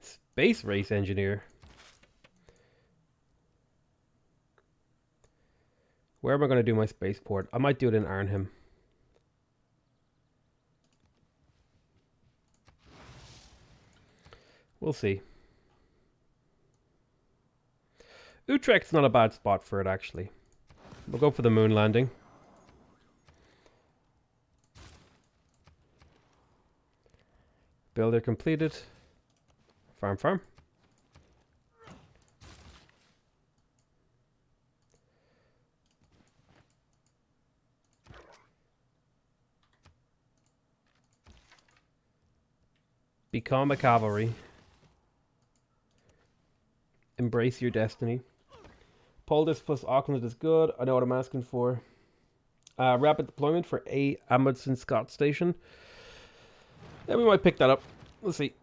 Space race engineer. Where am I going to do my spaceport? I might do it in Arnhem. We'll see. Utrecht's not a bad spot for it, actually. We'll go for the moon landing. Builder completed. Farm, farm. Become a cavalry. Embrace your destiny. Poldis plus Auckland is good. I know what I'm asking for. Rapid deployment for A. Amundsen Scott Station. Yeah, we might pick that up. Let's see.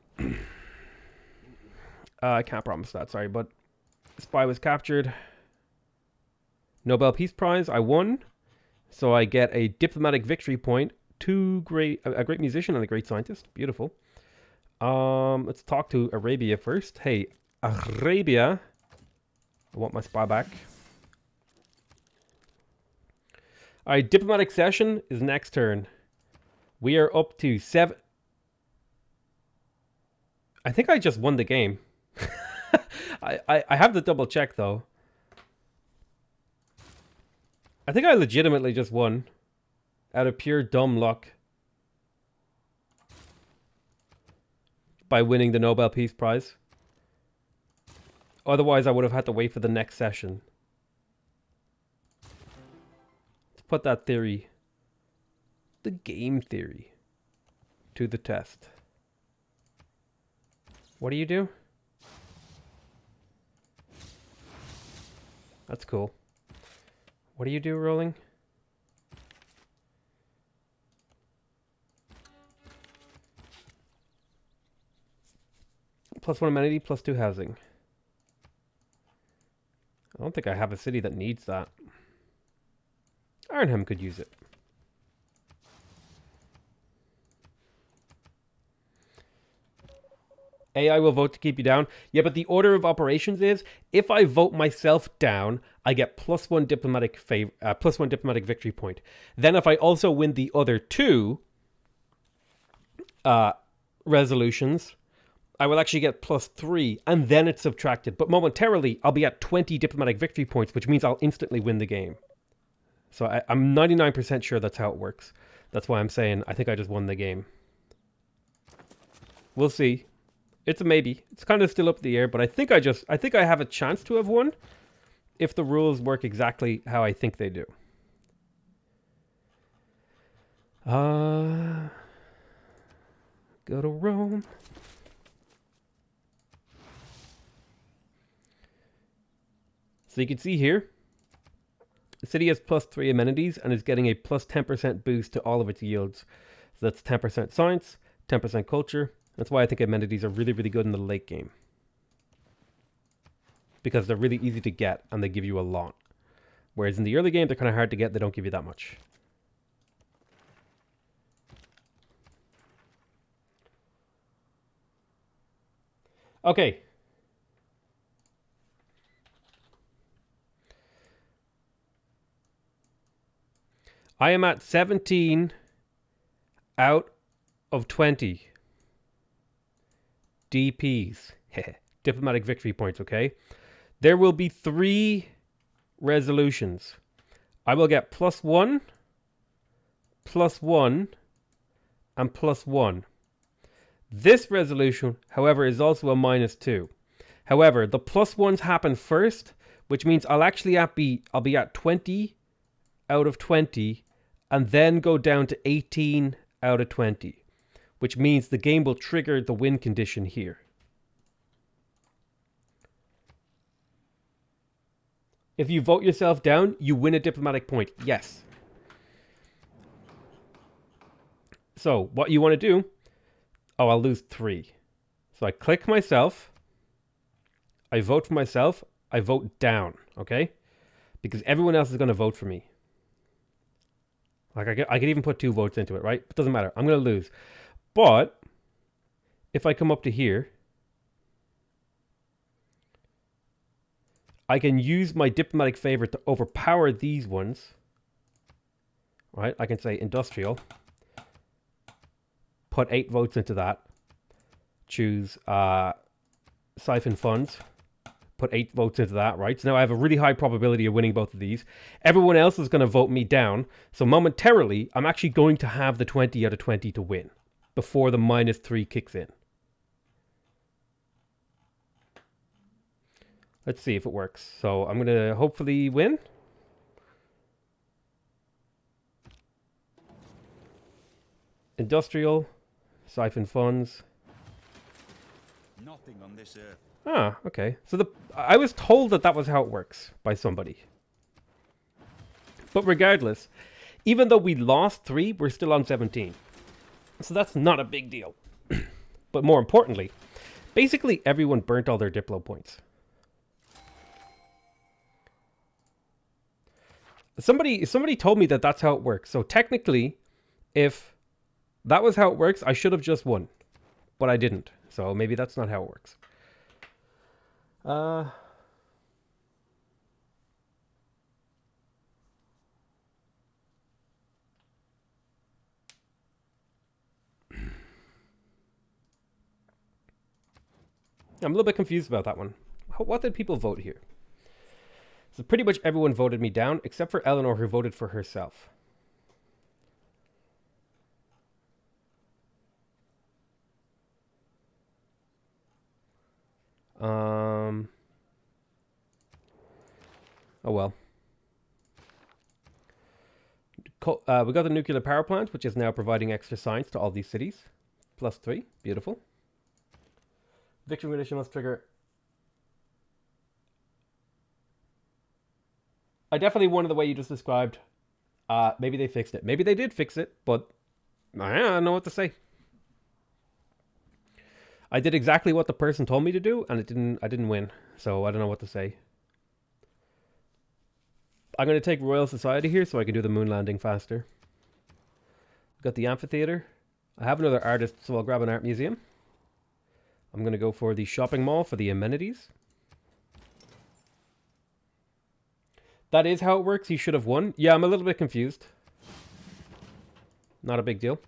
I can't promise that, sorry, but Spy was captured. Nobel Peace Prize, I won. So I get a diplomatic victory point. A great musician and a great scientist. Beautiful. Let's talk to Arabia first. Hey, Arabia. I want my spy back. Alright, diplomatic session is next turn. We are up to 7. I think I just won the game. I have to double check though. I think I legitimately just won. Out of pure dumb luck. By winning the Nobel Peace Prize. Otherwise I would have had to wait for the next session. Let's put that theory. The game theory. To the test. What do you do? That's cool. What do you do, rolling? +1 amenity, +2 housing. I don't think I have a city that needs that. Arnhem could use it. AI will vote to keep you down. Yeah, but the order of operations is, if I vote myself down, I get +1 diplomatic +1 diplomatic victory point. Then if I also win the other 2 resolutions, I will actually get +3, and then it's subtracted. But momentarily, I'll be at 20 diplomatic victory points, which means I'll instantly win the game. So I'm 99% sure that's how it works. That's why I'm saying I think I just won the game. We'll see. It's a maybe. It's kind of still up in the air, but I think I have a chance to have won if the rules work exactly how I think they do. Go to Rome. So you can see here, the city has +3 amenities and is getting a +10% boost to all of its yields. So that's 10% science, 10% culture. That's why I think amenities are really, really good in the late game. Because they're really easy to get and they give you a lot. Whereas in the early game, they're kind of hard to get. They don't give you that much. Okay. I am at 17 out of 20. DPs. Diplomatic victory points, okay? There will be 3 resolutions. I will get +1, +1, and +1. This resolution, however, is also a -2. However, the +1s happen first, which means I'll be at 20 out of 20, and then go down to 18 out of 20. Which means the game will trigger the win condition here. If you vote yourself down, you win a diplomatic point. Yes. So, what you want to do... Oh, I'll lose 3. So I click myself. I vote for myself. I vote down, okay? Because everyone else is going to vote for me. Like, I could even put 2 votes into it, right? It doesn't matter. I'm going to lose. But if I come up to here, I can use my diplomatic favor to overpower these ones. Right? I can say industrial. Put 8 votes into that. Choose siphon funds. Put 8 votes into that, right? So now I have a really high probability of winning both of these. Everyone else is going to vote me down. So momentarily, I'm actually going to have the 20 out of 20 to win. before the -3 kicks in. Let's see if it works. So I'm going to hopefully win. Industrial, siphon funds. Nothing on this earth. Ah, okay. So I was told that was how it works by somebody. But regardless, even though we lost 3, we're still on 17. So that's not a big deal. But more importantly, basically everyone burnt all their Diplo points. Somebody told me that that's how it works. So technically, if that was how it works, I should have just won. But I didn't. So maybe that's not how it works. I'm a little bit confused about that one. What did people vote here? So pretty much everyone voted me down, except for Eleanor, who voted for herself. Oh well. We got the nuclear power plant, which is now providing extra science to all these cities. +3. Beautiful. Victory condition must trigger. I definitely wanted the way you just described. Maybe they fixed it. Maybe they did fix it, but I don't know what to say. I did exactly what the person told me to do, and I didn't win. So I don't know what to say. I'm going to take Royal Society here so I can do the moon landing faster. Got the amphitheater. I have another artist, so I'll grab an art museum. I'm going to go for the shopping mall for the amenities. That is how it works. You should have won. Yeah, I'm a little bit confused. Not a big deal.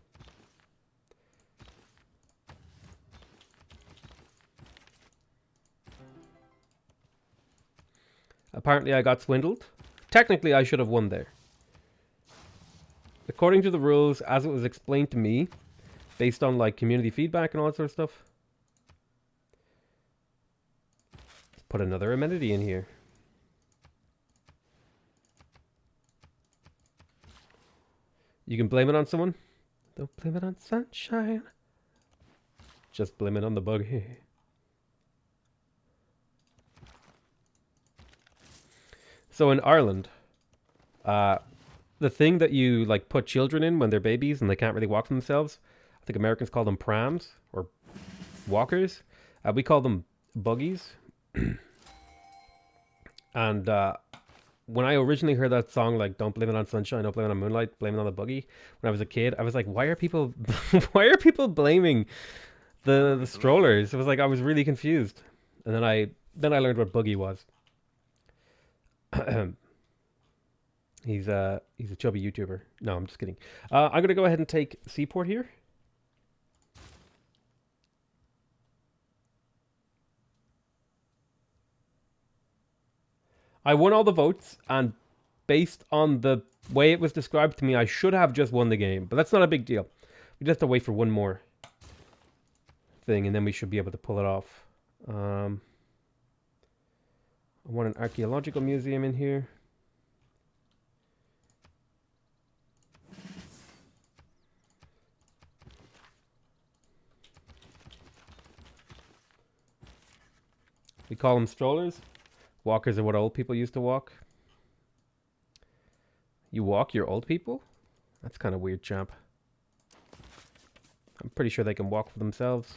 Apparently I got swindled. Technically, I should have won there. According to the rules, as it was explained to me, based on like community feedback and all that sort of stuff. Let's put another amenity in here. You can blame it on someone. Don't blame it on sunshine. Just blame it on the buggy. So in Ireland, the thing that you like put children in when they're babies and they can't really walk for themselves, I think Americans call them prams or walkers. We call them buggies. And when I originally heard that song, like "Don't blame it on sunshine, don't blame it on moonlight, blame it on the buggy," when I was a kid, I was like, "Why are people, why are people blaming the strollers?" It was like I was really confused, and then I learned what buggy was. He's a chubby YouTuber. No, I'm just kidding. I'm gonna go ahead and take Seaport here. I won all the votes, and based on the way it was described to me, I should have just won the game. But that's not a big deal. We just have to wait for one more thing, and then we should be able to pull it off. I want an archaeological museum in here. We call them strollers. Walkers are what old people used to walk. You walk your old people? That's kind of weird, champ. I'm pretty sure they can walk for themselves.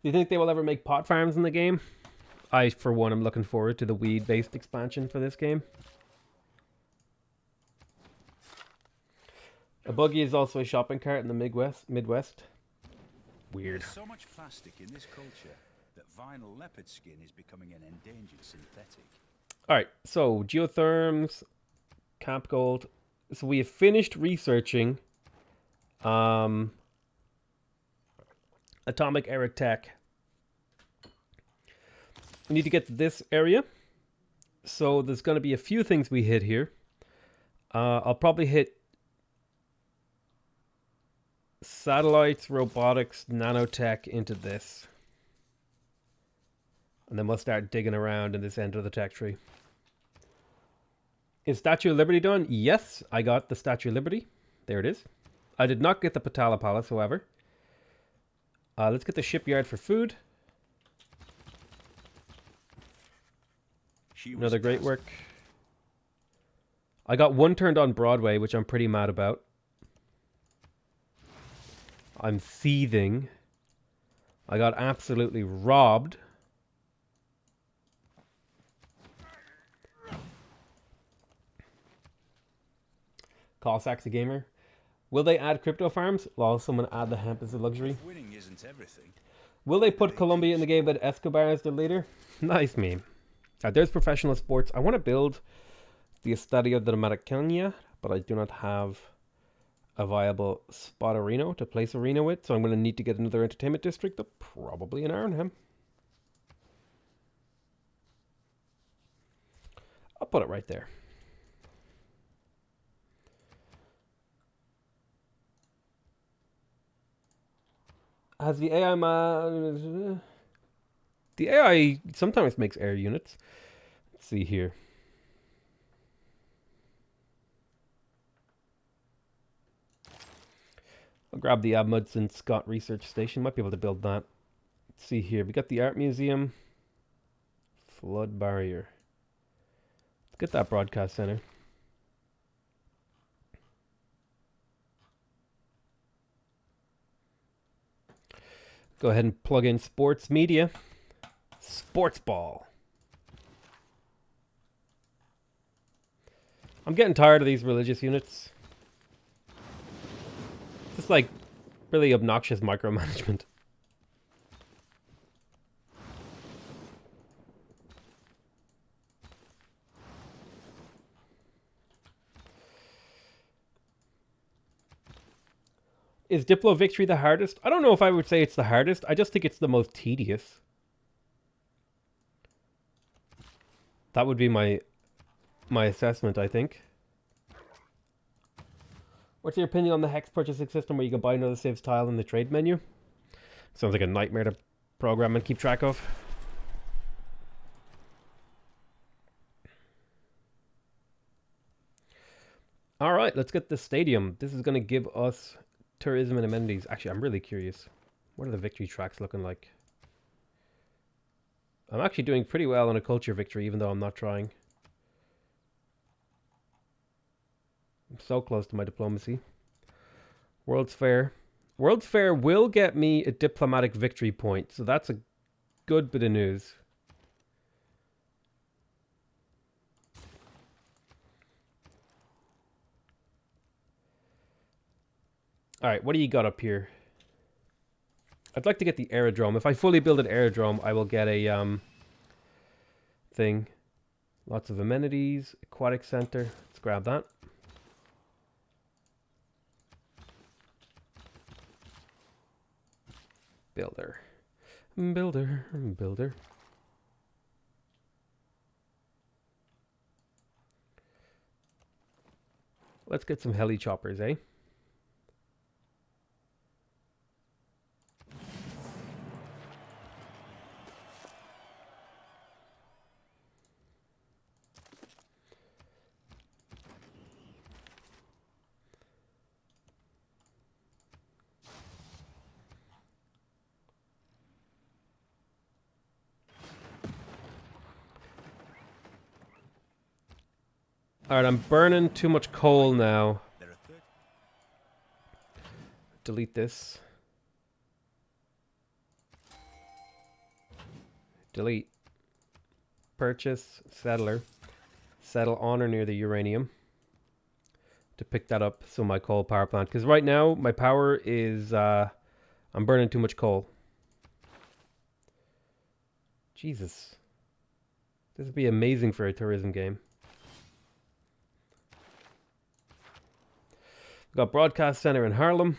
Do you think they will ever make pot farms in the game? I, for one, am looking forward to the weed-based expansion for this game. A buggy is also a shopping cart in the Midwest. Weird. There's so much plastic in this culture that vinyl leopard skin is becoming an endangered synthetic. All right, so geotherms, camp gold. So we have finished researching atomic era tech. We need to get to this area. So there's going to be a few things we hit here. I'll probably hit satellites, robotics, nanotech into this. And then we'll start digging around in this end of the tech tree. Is Statue of Liberty done? Yes, I got the Statue of Liberty. There it is. I did not get the Patala Palace, however. Let's get the shipyard for food. Another great work. I got one turned on Broadway, which I'm pretty mad about. I'm seething. I got absolutely robbed. Call Sax a gamer. Will they add crypto farms? Will someone add the hemp as a luxury? Winning isn't everything. Will they put Colombia in the game with Escobar as the leader? Nice meme. There's professional sports. I want to build the Estadio de Maracanã, but I do not have a viable spot arena to place arena with, so I'm going to need to get another entertainment district, probably in Arnhem. I'll put it right there. Has the AI the AI sometimes makes air units. Let's see here. I'll grab the Amundsen Scott Research Station. Might be able to build that. Let's see here. We got the Art Museum. Flood barrier. Let's get that broadcast center. Go ahead and plug in sports media. Sports ball. I'm getting tired of these religious units. Just like really obnoxious micromanagement. Is Diplo Victory the hardest? I don't know if I would say it's the hardest. I just think it's the most tedious. That would be my assessment, I think. What's your opinion on the hex purchasing system where you can buy another saves tile in the trade menu? Sounds like a nightmare to program and keep track of. Alright, let's get the stadium. This is going to give us tourism and amenities. Actually, I'm really curious. What are the victory tracks looking like? I'm actually doing pretty well on a culture victory, even though I'm not trying. I'm so close to my diplomacy. World's Fair. World's Fair will get me a diplomatic victory point, so that's a good bit of news. Alright, what do you got up here? I'd like to get the aerodrome. If I fully build an aerodrome, I will get a thing. Lots of amenities. Aquatic center. Let's grab that. Builder. Builder. Builder. Let's get some heli choppers, eh? Alright, I'm burning too much coal now. Delete this. Delete. Purchase. Settler. Settle on or near the uranium. To pick that up, so my coal power plant. Because right now, my power is... I'm burning too much coal. Jesus. This would be amazing for a tourism game. We've got Broadcast Center in Harlem.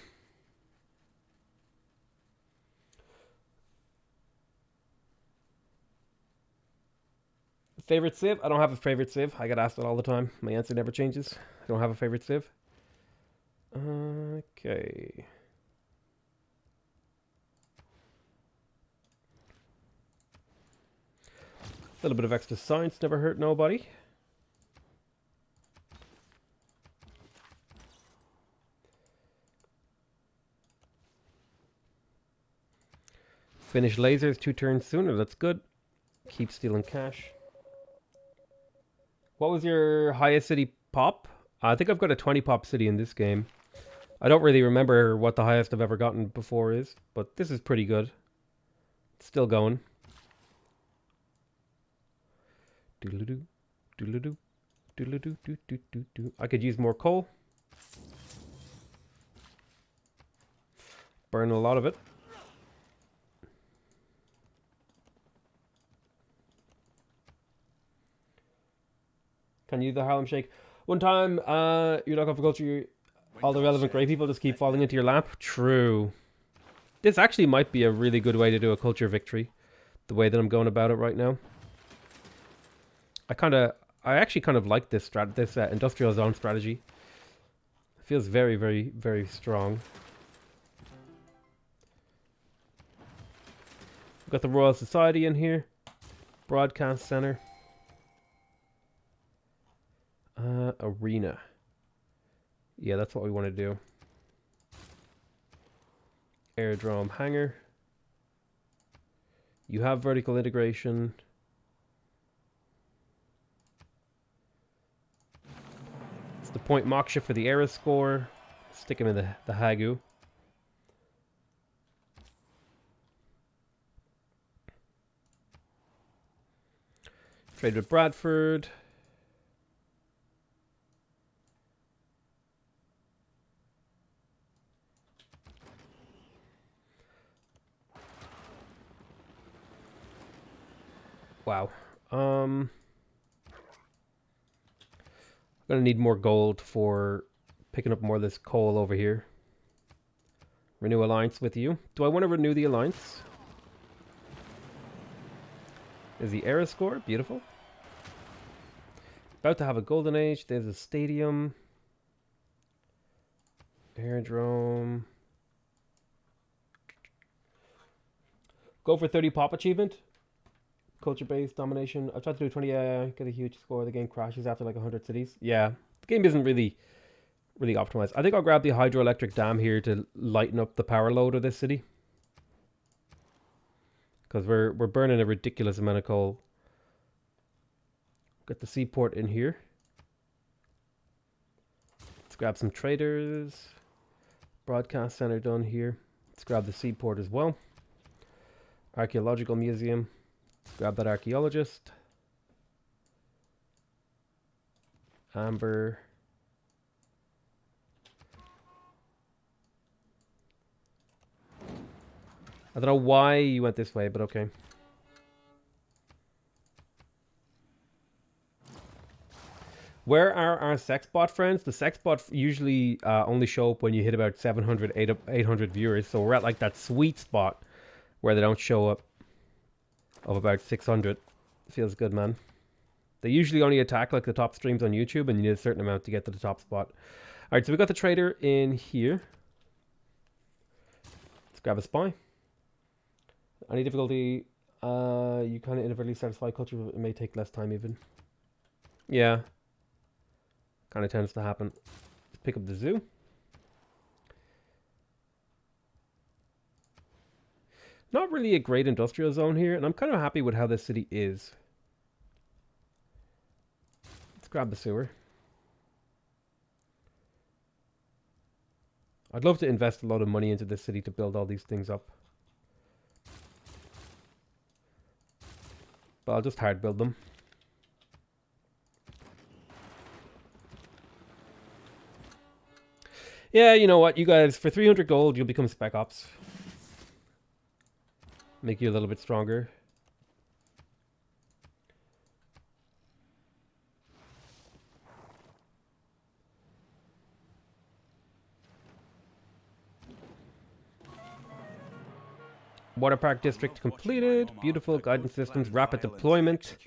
Favorite civ? I don't have a favorite civ. I get asked that all the time. My answer never changes. I don't have a favorite civ. Okay. A little bit of extra science never hurt nobody. Finish lasers 2 turns sooner. That's good. Keep stealing cash. What was your highest city pop? I think I've got a 20 pop city in this game. I don't really remember what the highest I've ever gotten before is, but this is pretty good. It's still going. Doodle-doo, doodle-doo, doodle-doo, doo-doo-doo-doo. I could use more coal. Burn a lot of it. Can you do the Harlem Shake? One time, you're not going for culture, all the relevant grey people just keep falling into your lap. True. This actually might be a really good way to do a culture victory. The way that I'm going about it right now. I actually kind of like this industrial zone strategy. It feels very, very, very strong. We've got the Royal Society in here. Broadcast Center. Arena. Yeah, that's what we want to do. Aerodrome hangar. You have vertical integration. It's the point Moksha for the era score. Stick him in the Hagu. Trade with Bradford. Wow. I'm gonna need more gold for picking up more of this coal over here. Renew alliance with you. Do I want to renew the alliance? Is the era score beautiful? About to have a golden age. There's a stadium. Aerodrome. Go for 30 pop achievement. Culture-based domination. I've tried to do 20 AI, get a huge score. The game crashes after like 100 cities. Yeah, the game isn't really optimized. I think I'll grab the hydroelectric dam here to lighten up the power load of this city. Because we're burning a ridiculous amount of coal. Get the seaport in here. Let's grab some traders. Broadcast center done here. Let's grab the seaport as well. Archaeological museum. Let's grab that archaeologist. Amber. I don't know why you went this way, but okay. Where are our sex bot friends? The sex bot usually only show up when you hit about 700, 800 viewers. So we're at like that sweet spot where they don't show up of about 600. Feels good, man. They usually only attack like the top streams on YouTube, and you need a certain amount to get to the top spot. All right, so we got the trader in here. Let's grab a spy. Any difficulty? You kind of inadvertently satisfy culture. It may take less time even. Yeah. Kind of tends to happen. Let's pick up the zoo. Not really a great industrial zone here, and I'm kind of happy with how this city is. Let's grab the sewer. I'd love to invest a lot of money into this city to build all these things up. But I'll just hard build them. Yeah, you know what, you guys, for 300 gold, you'll become Spec Ops. Make you a little bit stronger. Water Park District completed. Beautiful guidance systems, rapid deployment.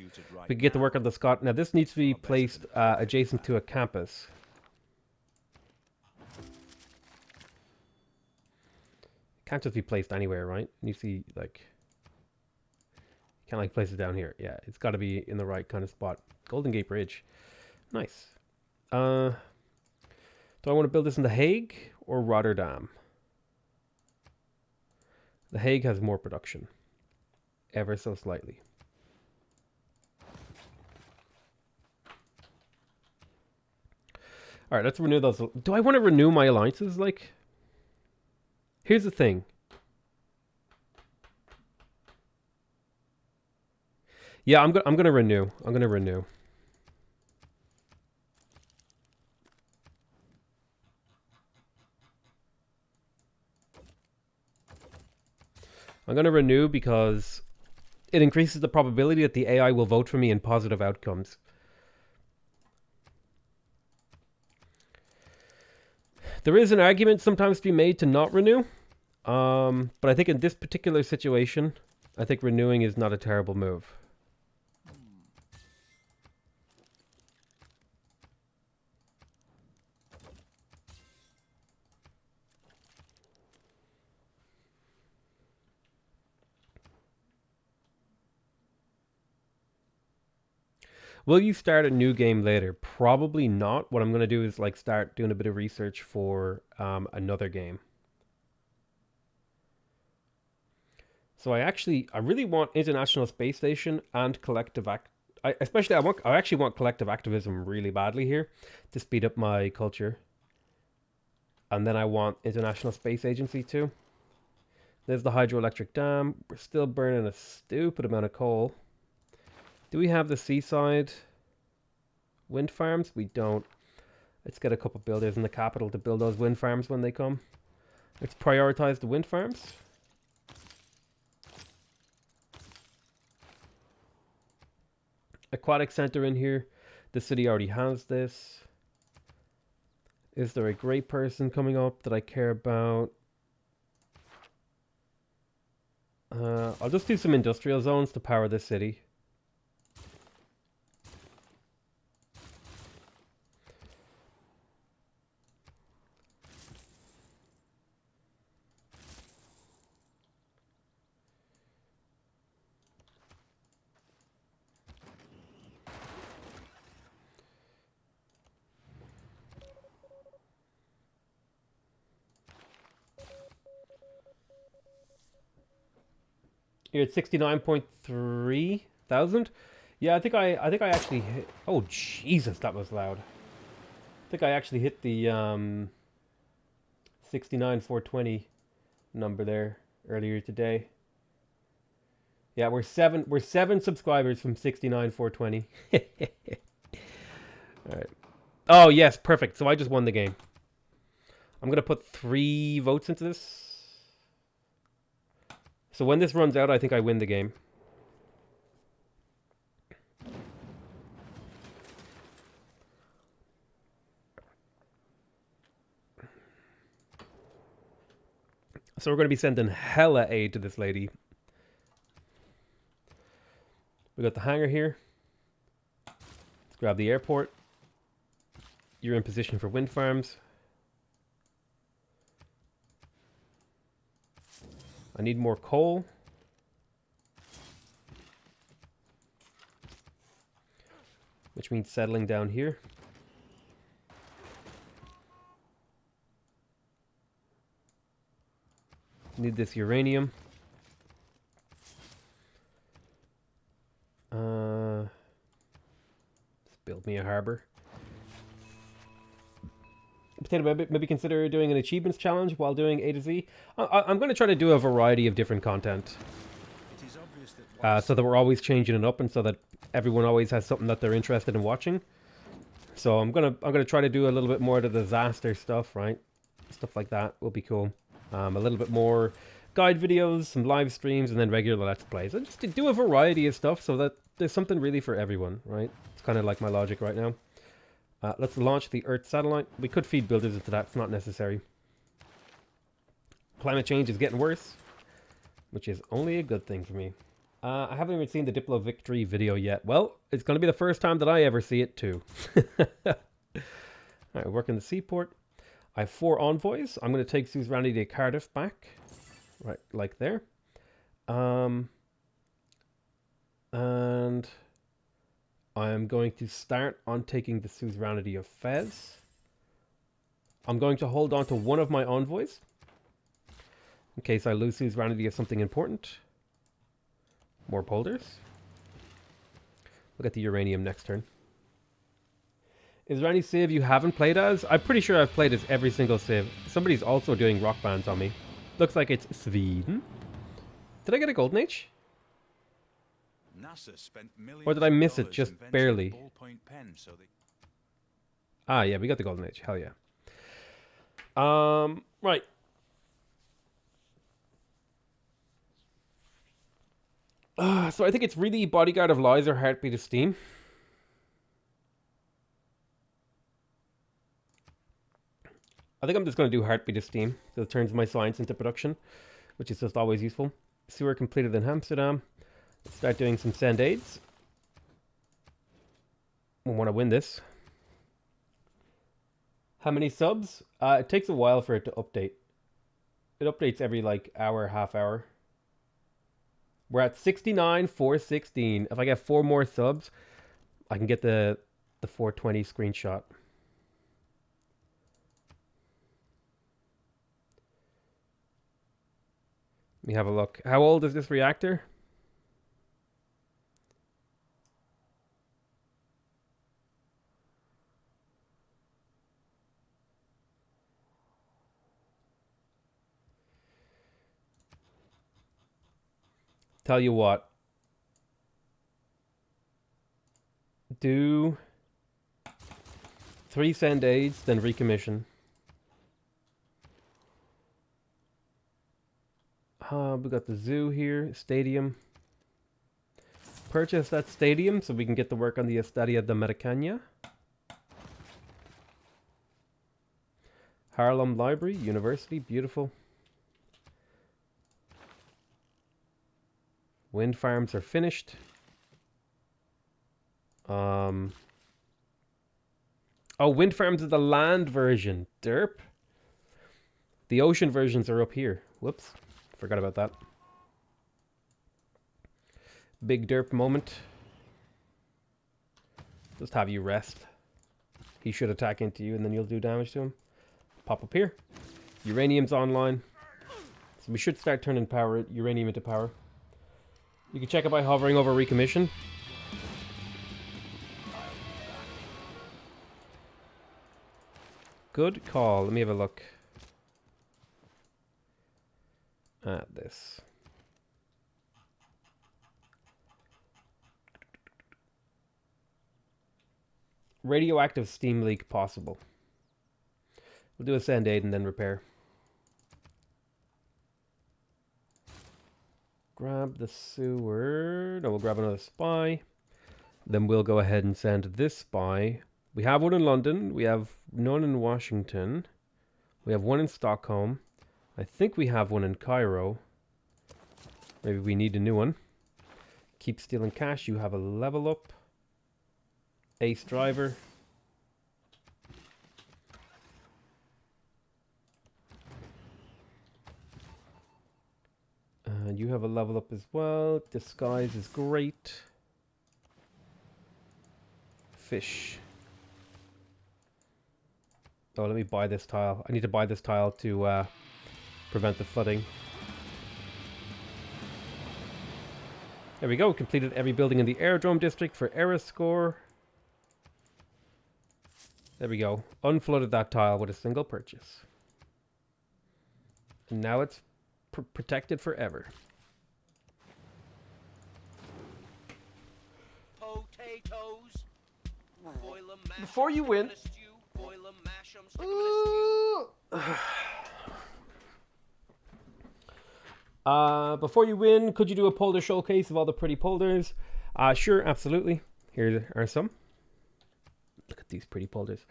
We can get to work on the Scott. Now this needs to be placed adjacent to a campus. Can't just be placed anywhere, right? You see, like, can't like place it down here. Yeah, it's got to be in the right kind of spot. Golden Gate Bridge, nice. Do I want to build this in The Hague or Rotterdam? The Hague has more production, ever so slightly. All right, let's renew those. Do I want to renew my alliances? Like, here's the thing. Yeah, I'm gonna renew. I'm gonna renew. I'm gonna renew because it increases the probability that the AI will vote for me in positive outcomes. There is an argument sometimes to be made to not renew, but I think in this particular situation, I think renewing is not a terrible move. Will you start a new game later? Probably not. What I'm going to do is like start doing a bit of research for another game. So I really want International Space Station and Collective I actually want collective activism really badly here to speed up my culture. And then I want International Space Agency too. There's the hydroelectric dam. We're still burning a stupid amount of coal. Do we have the seaside wind farms? We don't. Let's get a couple builders in the capital to build those wind farms when they come. Let's prioritize the wind farms. Aquatic center in here. The city already has this. Is there a great person coming up that I care about? I'll just do some industrial zones to power this city. You're at 69.3 thousand. Yeah, I think I actually hit. Oh Jesus, that was loud. I think I actually hit the 69,420 number there earlier today. Yeah, we're seven subscribers from 69,420. All right. Oh yes, perfect. So I just won the game. I'm gonna put 3 votes into this. So when this runs out, I think I win the game. So we're going to be sending hella aid to this lady. We got the hangar here. Let's grab the airport. You're in position for wind farms. I need more coal. Which means settling down here. Need this uranium. Let's build me a harbor. Potato, maybe consider doing an achievements challenge while doing A to Z. I'm going to try to do a variety of different content. So that we're always changing it up and so that everyone always has something that they're interested in watching. So I'm gonna try to do a little bit more of the disaster stuff, right? Stuff like that will be cool. A little bit more guide videos, some live streams, and then regular Let's Plays. And just to do a variety of stuff so that there's something really for everyone, right? It's kind of like my logic right now. Let's launch the Earth satellite. We could feed builders into that. It's not necessary. Climate change is getting worse. which is only a good thing for me. I haven't even seen the Diplo Victory video yet. Well, it's going to be the first time that I ever see it too. Alright, working the seaport. I have 4 envoys. I'm going to take suzerainty to Cardiff back. Right, like there. And I am going to start on taking the suzerainty of Fez. I'm going to hold on to one of my envoys in case I lose suzerainty of something important. More polders. We'll get the uranium next turn. Is there any civ you haven't played as? I'm pretty sure I've played as every single civ. Somebody's also doing rock bands on me. Looks like it's Sweden. Did I get a golden age? NASA spent millions Or did I miss of it just dollars barely? inventing a ballpoint pen so they... Ah, yeah, we got the golden age. Hell yeah. Right. So I think it's really Bodyguard of Lies or Heartbeat of Steam. I think I'm just going to do Heartbeat of Steam. So it turns my science into production, which is just always useful. Sewer completed in Amsterdam. Let's start doing some send aids. We want to win this. How many subs? It takes a while for it to update. It updates every like hour, half hour. We're at 69, 416. If I get 4 more subs, I can get the 420 screenshot. Let me have a look. How old is this reactor? Tell you what. Do 3 send aids, then recommission. We got the zoo here, stadium. Purchase that stadium so we can get to work on the Estadia de Americana. Harlem Library, University, beautiful. Wind farms are finished. Oh, wind farms is the land version. Derp. The ocean versions are up here. Whoops. Forgot about that. Big derp moment. Just have you rest. He should attack into you and then you'll do damage to him. Pop up here. Uranium's online. So we should start turning uranium into power. You can check it by hovering over recommission. Good call. Let me have a look at this. Radioactive steam leak possible. We'll do a send aid and then repair. Grab the sewer. No, we'll grab another spy. Then we'll go ahead and send this spy. We have one in London. We have none in Washington. We have one in Stockholm. I think we have one in Cairo. Maybe we need a new one. Keep stealing cash. You have a level up. Ace driver. And you have a level up as well. Disguise is great. Fish. Oh, let me buy this tile. I need to buy this tile to prevent the flooding. There we go. Completed every building in the aerodrome district for era score. There we go. Unflooded that tile with a single purchase. And now it's protected forever. Potatoes. Boil 'em, mash 'em, Before you stick 'em win. in a stew. Boil 'em, mash 'em, stick 'em in a stew. Before you win, could you do a polder showcase of all the pretty polders? Sure, absolutely. Here are some. Look at these pretty polders.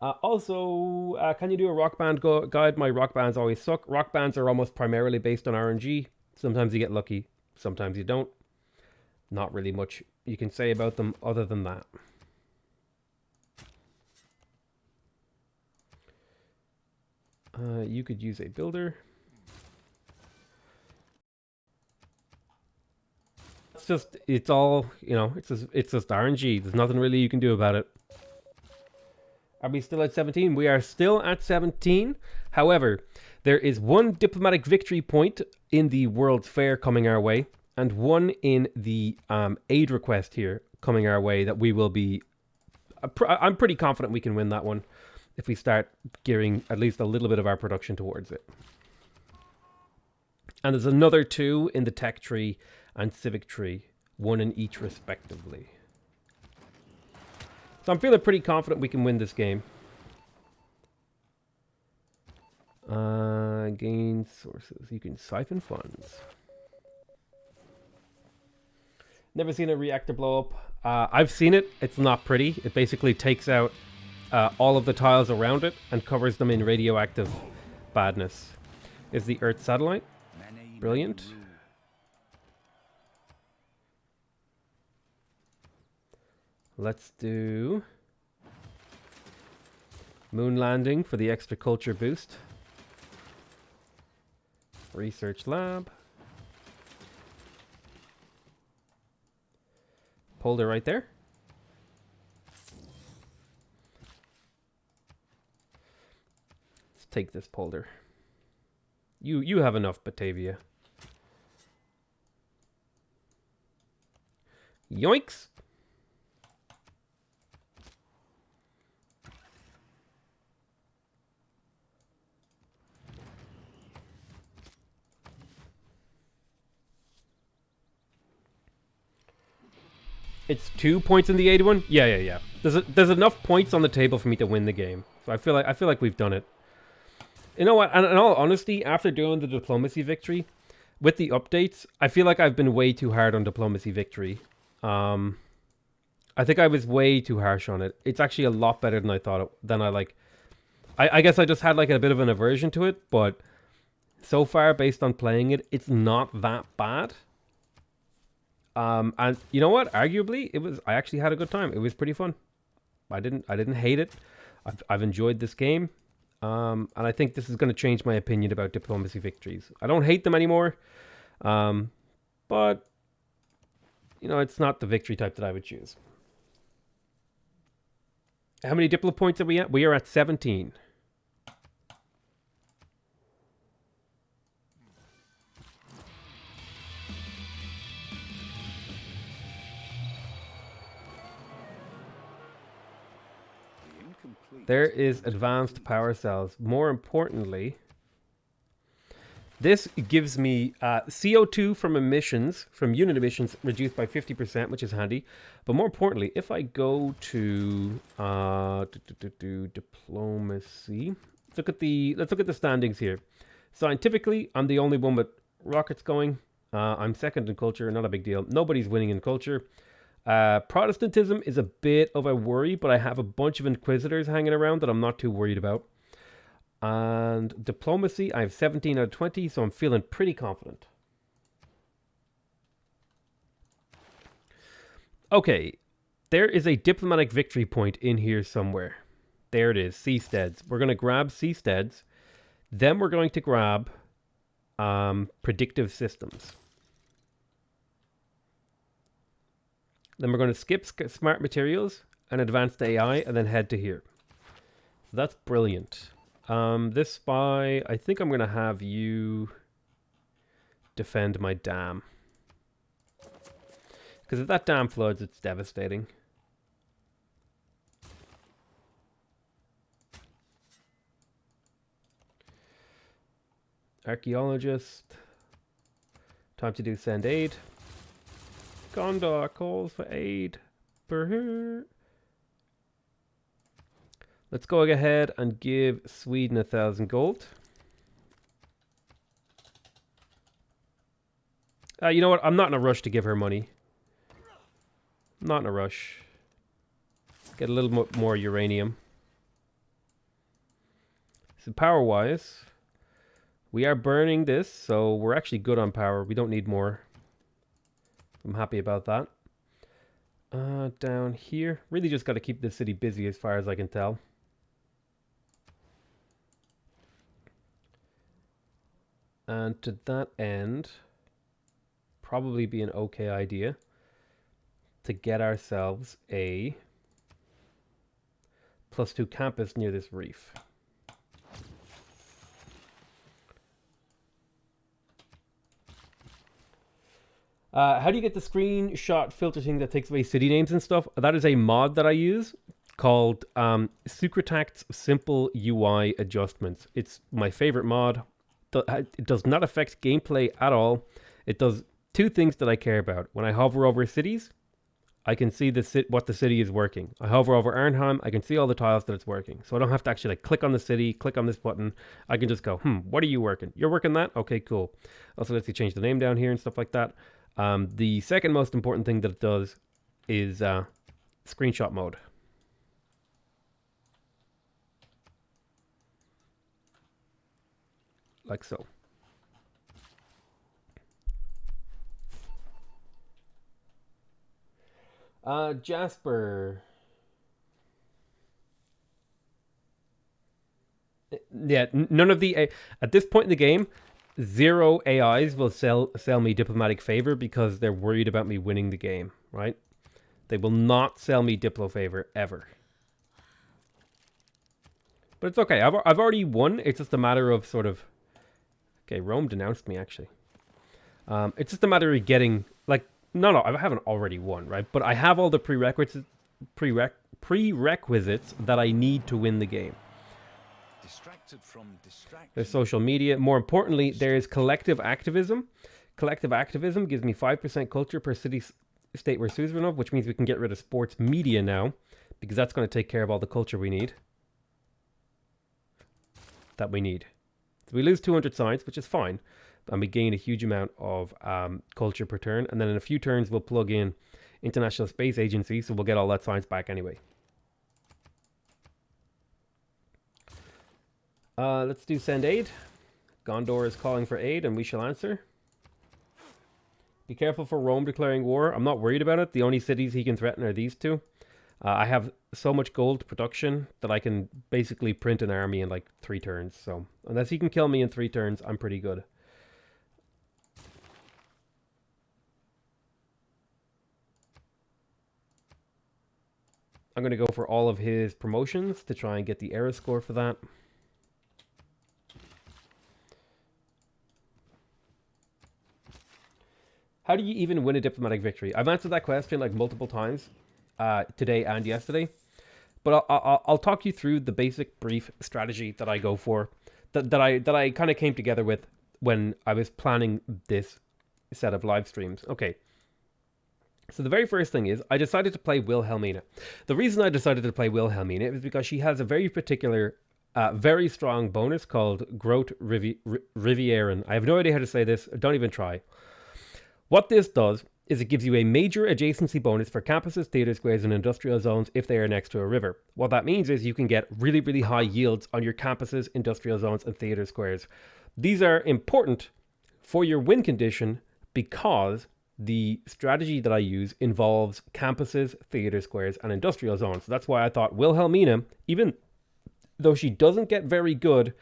Also, can you do a rock band guide? My rock bands always suck. Rock bands are almost primarily based on RNG. Sometimes you get lucky, sometimes you don't. Not really much you can say about them other than that. You could use a builder. It's all, you know, it's just RNG. There's nothing really you can do about it. Are we still at 17? We are still at 17. However, there is one diplomatic victory point in the World's Fair coming our way, and one in the aid request here coming our way that we will be... I'm pretty confident we can win that one if we start gearing at least a little bit of our production towards it. And there's another 2 in the tech tree and civic tree, 1 in each respectively. So I'm feeling pretty confident we can win this game. Gain sources. You can siphon funds. Never seen a reactor blow up. I've seen it. It's not pretty. It basically takes out all of the tiles around it and covers them in radioactive badness. Is the Earth satellite. Brilliant. Let's do moon landing for the extra culture boost. Research lab. Polder right there. Let's take this polder. You have enough, Batavia. Yoinks! It's 2 points in the 81. Yeah. There's enough points on the table for me to win the game. So I feel like we've done it. You know what? And in all honesty, after doing the diplomacy victory, with the updates, I feel like I've been way too hard on diplomacy victory. I think I was way too harsh on it. It's actually a lot better than I thought. I guess I just had like a bit of an aversion to it, but so far, based on playing it, it's not that bad. And you know what? Arguably, I actually had a good time. It was pretty fun. I didn't hate it. I've enjoyed this game. And I think this is going to change my opinion about diplomacy victories. I don't hate them anymore. But you know, it's not the victory type that I would choose. How many diplo points are we at? We are at 17. There is advanced power cells. More importantly, this gives me CO2 from emissions, from unit emissions, reduced by 50%, which is handy. But more importantly, if I go to diplomacy, let's look at the standings here. Scientifically, I'm the only one with rockets going. I'm second in culture, not a big deal. Nobody's winning in culture. Protestantism is a bit of a worry, but I have a bunch of inquisitors hanging around that I'm not too worried about. And diplomacy, I have 17 out of 20, so I'm feeling pretty confident. Okay, there is a diplomatic victory point in here somewhere. There it is, seasteads. We're going to grab seasteads. Then we're going to grab predictive systems. Then we're going to skip smart materials and advanced AI and then head to here. So that's brilliant. This spy, I think I'm going to have you defend my dam. Because if that dam floods, it's devastating. Archaeologist. Time to do send aid. Gondor calls for aid. Brr. Let's go ahead and give Sweden 1,000 gold. You know what? I'm not in a rush to give her money. I'm not in a rush. Get a little more uranium. So power-wise, We are burning this, so we're actually good on power. We don't need more. I'm happy about that. Down here. Really just got to keep this city busy as far as I can tell. And to that end, probably be an okay idea to get ourselves a +2 campus near this reef. How do you get the screenshot filter thing that takes away city names and stuff? That is a mod that I use called Secretact's Simple UI Adjustments. It's my favorite mod. It does not affect gameplay at all. It does two things that I care about. When I hover over cities, I can see what the city is working. I hover over Arnheim, I can see all the tiles that it's working. So I don't have to actually like click on the city, click on this button. I can just go, what are you working? You're working that? Okay, cool. Also lets you change the name down here and stuff like that. The second most important thing that it does is screenshot mode. Like so. Jasper. Yeah, none of the at this point in the game, 0 AIs will sell me diplomatic favor because they're worried about me winning the game, right? They will not sell me diplo favor ever. But it's okay. I've already won. It's just a matter of sort of. Okay, Rome denounced me actually. It's just a matter of getting like no, I haven't already won, right? But I have all the prerequisites that I need to win the game. There's social media. More importantly, there is collective activism. Collective activism gives me 5% culture per city state we're suzerain of, which means we can get rid of sports media now, because that's going to take care of all the culture we need. So we lose 200 science, which is fine, and we gain a huge amount of culture per turn, and then in a few turns we'll plug in International Space Agency, so we'll get all that science back anyway. Let's do send aid. Gondor is calling for aid, and we shall answer. Be careful for Rome declaring war. I'm not worried about it. The only cities he can threaten are these two. I have so much gold production that I can basically print an army in like 3 turns. So unless he can kill me in 3 turns, I'm pretty good. I'm going to go for all of his promotions to try and get the era score for that. How do you even win a diplomatic victory? I've answered that question like multiple times today and yesterday, but I'll talk you through the basic brief strategy that I go for, that I kind of came together with when I was planning this set of live streams. Okay. So the very first thing is I decided to play Wilhelmina. The reason I decided to play Wilhelmina is because she has a very particular, very strong bonus called Grote Rivieren. I have no idea how to say this. Don't even try. What this does is it gives you a major adjacency bonus for campuses, theater squares, and industrial zones if they are next to a river. What that means is you can get really, really high yields on your campuses, industrial zones, and theater squares. These are important for your win condition because the strategy that I use involves campuses, theater squares, and industrial zones. So that's why I thought Wilhelmina, even though she doesn't get very good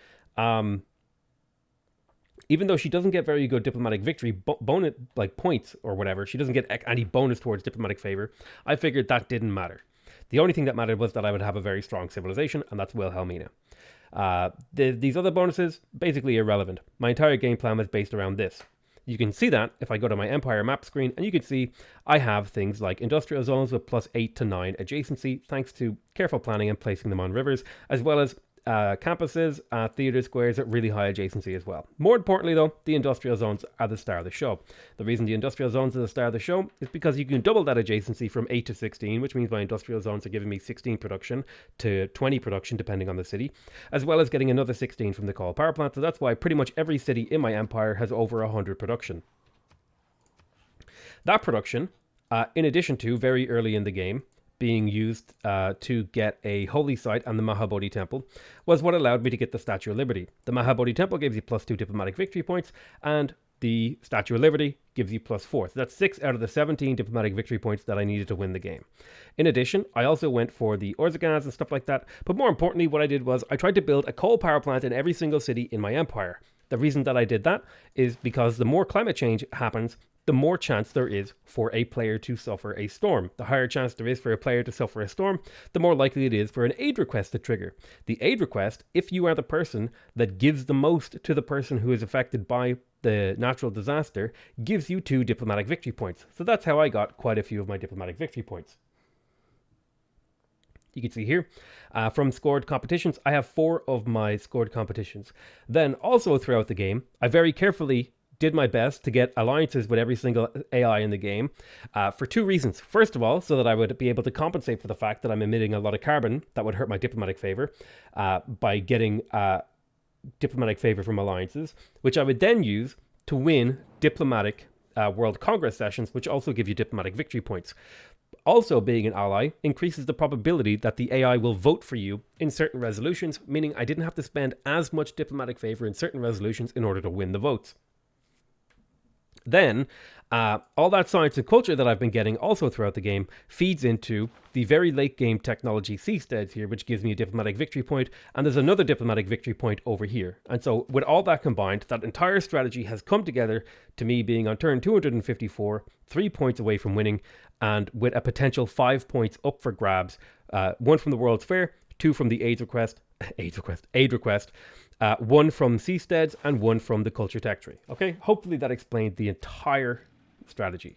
diplomatic victory bonus, like points or whatever, she doesn't get any bonus towards diplomatic favor. I figured that didn't matter. The only thing that mattered was that I would have a very strong civilization, and that's Wilhelmina. These other bonuses, basically irrelevant. My entire game plan was based around this. You can see that if I go to my Empire map screen, and you can see I have things like industrial zones with +8 to 9 adjacency, thanks to careful planning and placing them on rivers, as well as campuses, theater squares at really high adjacency as well. More importantly though, the industrial zones are the star of the show. The reason the industrial zones are the star of the show is because you can double that adjacency from 8 to 16, which means my industrial zones are giving me 16 production to 20 production depending on the city, as well as getting another 16 from the coal power plant. So that's why pretty much every city in my empire has over 100 production. That production, in addition to very early in the game, being used to get a holy site and the Mahabodhi Temple was what allowed me to get the Statue of Liberty. The Mahabodhi Temple gives you +2 diplomatic victory points, and the Statue of Liberty gives you +4. So that's 6 out of the 17 diplomatic victory points that I needed to win the game. In addition, I also went for the Orzagans and stuff like that, but more importantly, what I did was I tried to build a coal power plant in every single city in my empire. The reason that I did that is because the more climate change happens, the more chance there is for a player to suffer a storm. The higher chance there is for a player to suffer a storm, the more likely it is for an aid request to trigger. The aid request, if you are the person that gives the most to the person who is affected by the natural disaster, gives you 2 diplomatic victory points. So that's how I got quite a few of my diplomatic victory points. You can see here, from scored competitions, I have 4 of my scored competitions. Then also throughout the game, I very carefully did my best to get alliances with every single AI in the game for 2 reasons. First of all, so that I would be able to compensate for the fact that I'm emitting a lot of carbon that would hurt my diplomatic favor by getting diplomatic favor from alliances, which I would then use to win diplomatic World Congress sessions, which also give you diplomatic victory points. Also, being an ally increases the probability that the AI will vote for you in certain resolutions, meaning I didn't have to spend as much diplomatic favor in certain resolutions in order to win the votes. Then, all that science and culture that I've been getting also throughout the game feeds into the very late game technology seasteads here, which gives me a diplomatic victory point, and there's another diplomatic victory point over here. And so with all that combined, that entire strategy has come together to me being on turn 254, 3 points away from winning, and with a potential 5 points up for grabs, 1 from the World's Fair, 2 from the aid request, 1 from Seasteads, and 1 from the Culture Tech Tree. Okay, hopefully that explained the entire strategy.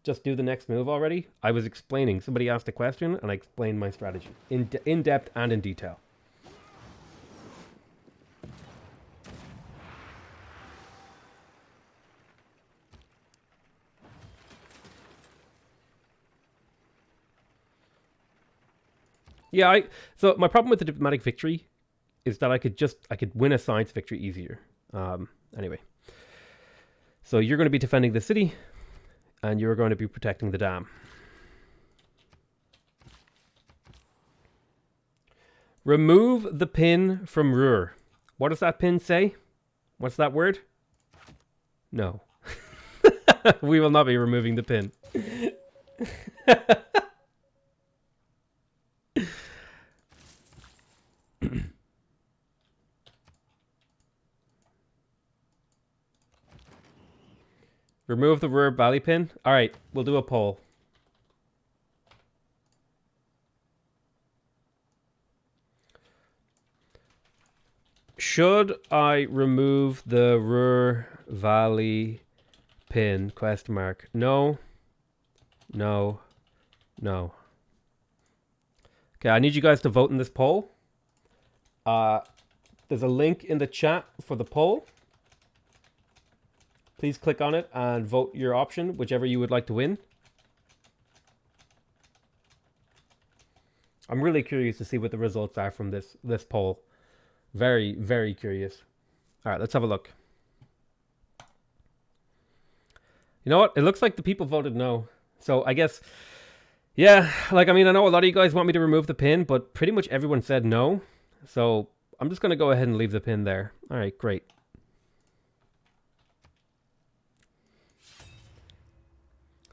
Just do the next move already? I was explaining. Somebody asked a question, and I explained my strategy in depth and in detail. Yeah, so my problem with the diplomatic victory is that I could win a science victory easier. Anyway. So you're going to be defending the city, and you're going to be protecting the dam. Remove the pin from Ruhr. What does that pin say? What's that word? No. We will not be removing the pin. Remove the Ruhr Valley pin? Alright, we'll do a poll. Should I remove the Ruhr Valley pin? Question mark. No. No. No. Okay, I need you guys to vote in this poll. There's a link in the chat for the poll. Please click on it and vote your option, whichever you would like to win. I'm really curious to see what the results are from this poll. Very, very curious. All right, let's have a look. You know what? It looks like the people voted no. So I guess, yeah, like, I mean, I know a lot of you guys want me to remove the pin, but pretty much everyone said no. So I'm just going to go ahead and leave the pin there. All right, great.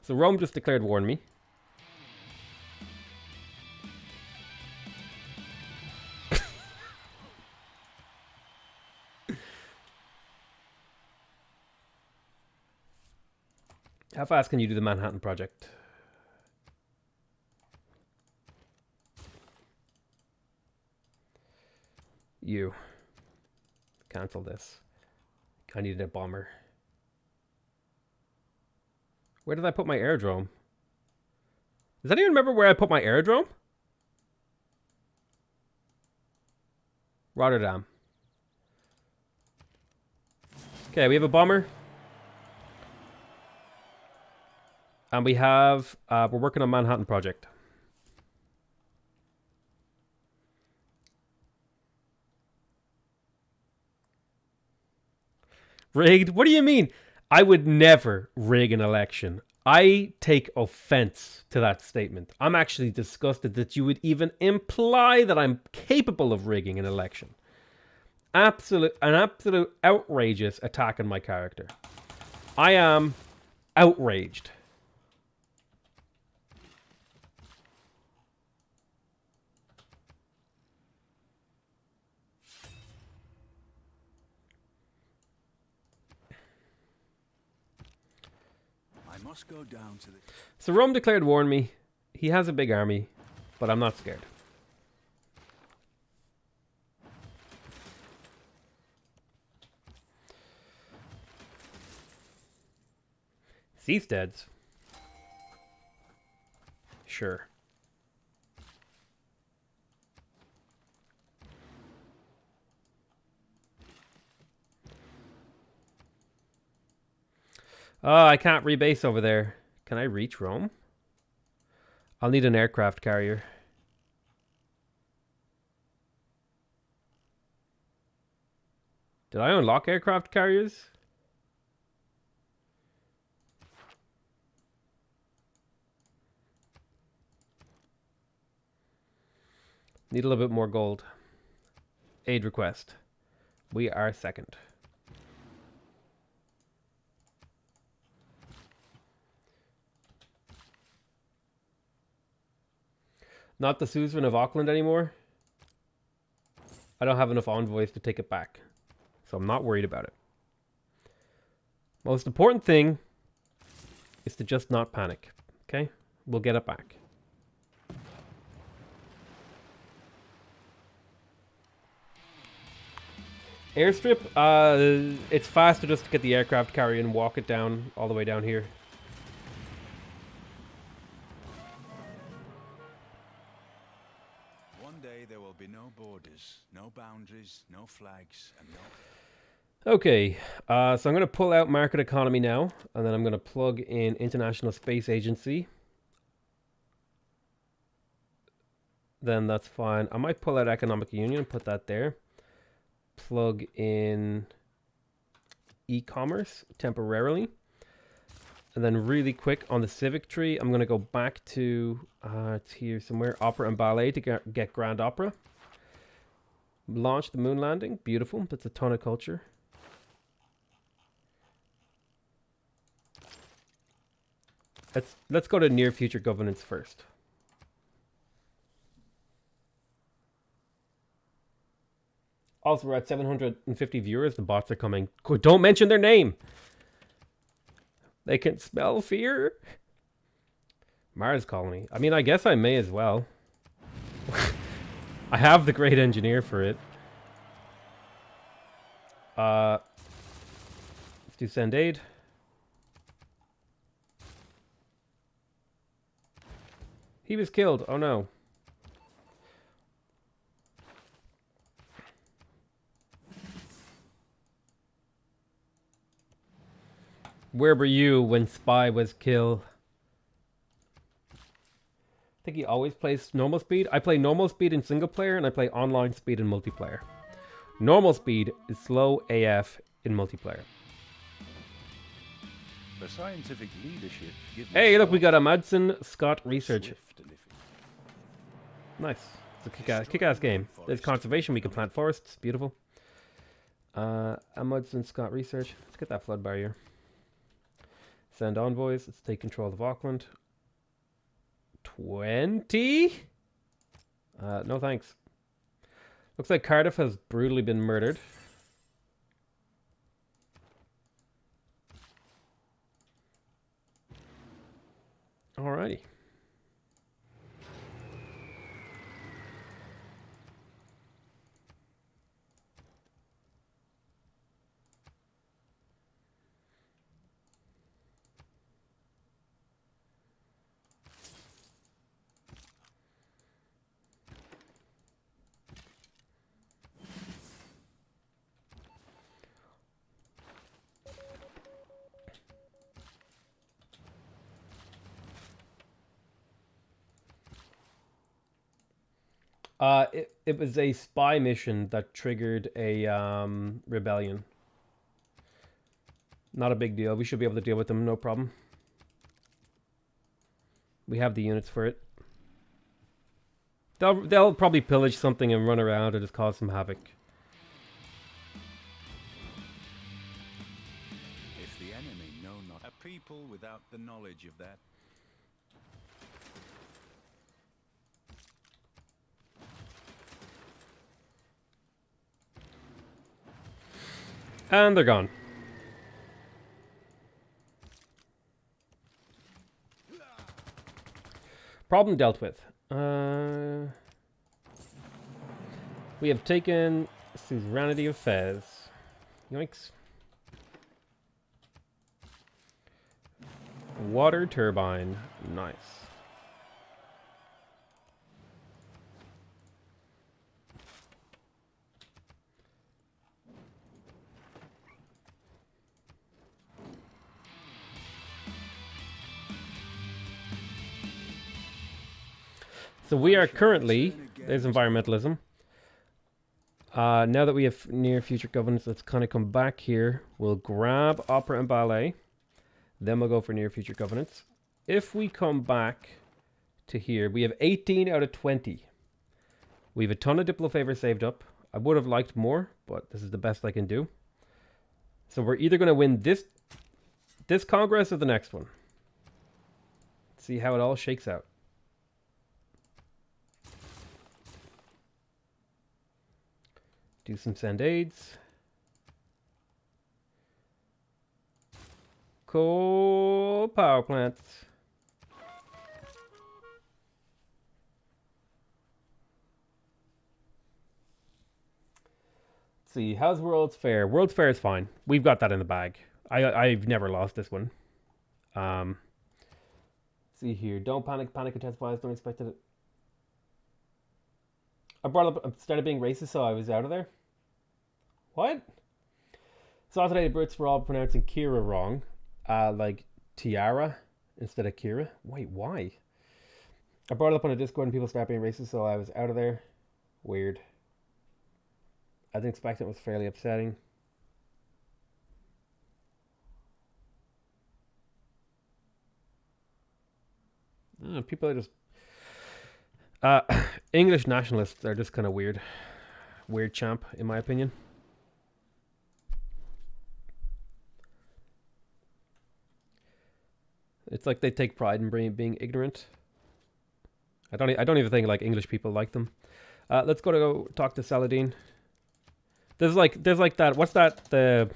So Rome just declared war on me. How fast can you do the Manhattan Project? You. Cancel this. I needed a bomber. Where did I put my aerodrome? Does anyone remember where I put my aerodrome? Rotterdam. Okay, we have a bomber. And we have, we're working on Manhattan Project. Rigged? What do you mean? I would never rig an election. I take offense to that statement. I'm actually disgusted that you would even imply that I'm capable of rigging an election. An absolute outrageous attack on my character. I am outraged. I must go down to the... So Rome declared war on me. He has a big army, but I'm not scared. Seasteads. Sure. Oh, I can't rebase over there. Can I reach Rome? I'll need an aircraft carrier. Did I unlock aircraft carriers? Need a little bit more gold. Aid request. We are second. Not the Suzerain of Auckland anymore. I don't have enough envoys to take it back. So I'm not worried about it. Most important thing is to just not panic. Okay? We'll get it back. Airstrip, it's faster just to get the aircraft carrier and walk it down all the way down here. One day there will be no borders, no boundaries, no flags, and no... Okay, so I'm going to pull out market economy now, and then I'm going to plug in International Space Agency. Then that's fine. I might pull out Economic Union and put that there. Plug in e-commerce temporarily. And then really quick on the civic tree, I'm going to go back to, it's here somewhere, Opera and Ballet to get Grand Opera. Launch the moon landing. Beautiful. That's a ton of culture. Let's go to near future governance first. Also, we're at 750 viewers. The bots are coming. Don't mention their name. They can smell fear. Mars colony. I mean, I guess I may as well. I have the great engineer for it. Let's do send aid. He was killed. Oh no. Where were you when Spy was killed? I think he always plays normal speed. I play normal speed in single player and I play online speed in multiplayer. Normal speed is slow AF in multiplayer. The scientific leadership... Hey, look, we got a Madsen Scott research. Nice. It's a kick-ass game. There's conservation. We can plant forests. Beautiful. Amundsen Scott research. Let's get that flood barrier. Send envoys. Let's take control of Auckland. 20? No thanks. Looks like Cardiff has brutally been murdered. Alrighty. It was a spy mission that triggered a rebellion. Not a big deal. We should be able to deal with them, no problem. We have the units for it. They'll probably pillage something and run around or just cause some havoc. If the enemy know not a people without the knowledge of that. And they're gone. Problem dealt with. We have taken suzerainty of Fez. Yikes. Water turbine. Nice. So we are currently, there's environmentalism. Now that we have near future governance, let's kind of come back here. We'll grab opera and ballet. Then we'll go for near future governance. If we come back to here, we have 18 out of 20. We have a ton of Diplo favors saved up. I would have liked more, but this is the best I can do. So we're either going to win this Congress or the next one. Let's see how it all shakes out. Do some send aids. Coal power plants. Let's see, how's World's Fair? World's Fair is fine. We've got that in the bag. I've never lost this one. Let's see here. Don't panic. Panic intensifies. Don't expect it. I started being racist, so I was out of there. What? Saturday Brits were all pronouncing Kira wrong. Like Tiara instead of Kira. Wait, why? I brought it up on a Discord and people started being racist, so I was out of there. Weird. I didn't expect it. It was fairly upsetting. People are just... English nationalists are just kind of weird. Weird champ, in my opinion. It's like they take pride in being ignorant. I don't even think like English people like them. Let's go talk to Saladin. There's like that. What's that? That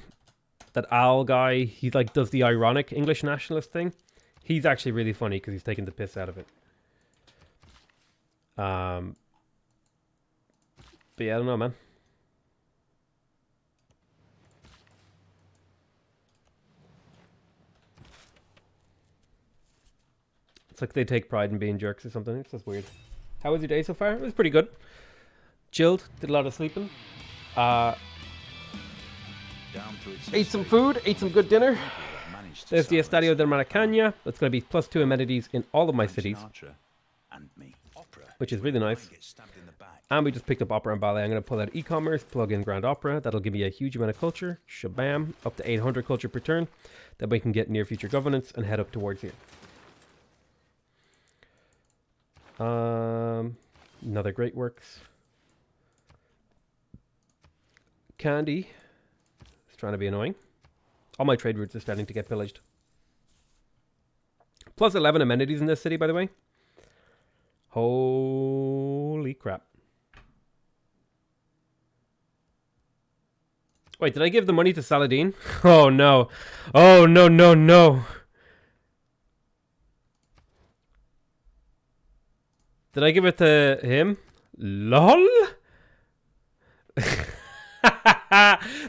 owl guy. He like does the ironic English nationalist thing. He's actually really funny because he's taking the piss out of it. But yeah, I don't know, man. It's like they take pride in being jerks or something. It's just weird. How was your day so far? It was pretty good. Chilled. Did a lot of sleeping. Ate some food. Ate some good dinner. There's the Estadio de Maracaña. That's going to be +2 amenities in all of my cities, which is really nice. And we just picked up opera and ballet. I'm going to pull out e-commerce, plug in Grand Opera. That'll give me a huge amount of culture. Shabam. Up to 800 culture per turn. Then we can get near future governance and head up towards here. Another great works. Candy is trying to be annoying. All my trade routes are starting to get pillaged. +11 amenities in this city, by the way. Holy crap. Wait, did I give the money to Saladin? Oh no. Oh no, no, no. Did I give it to him? LOL?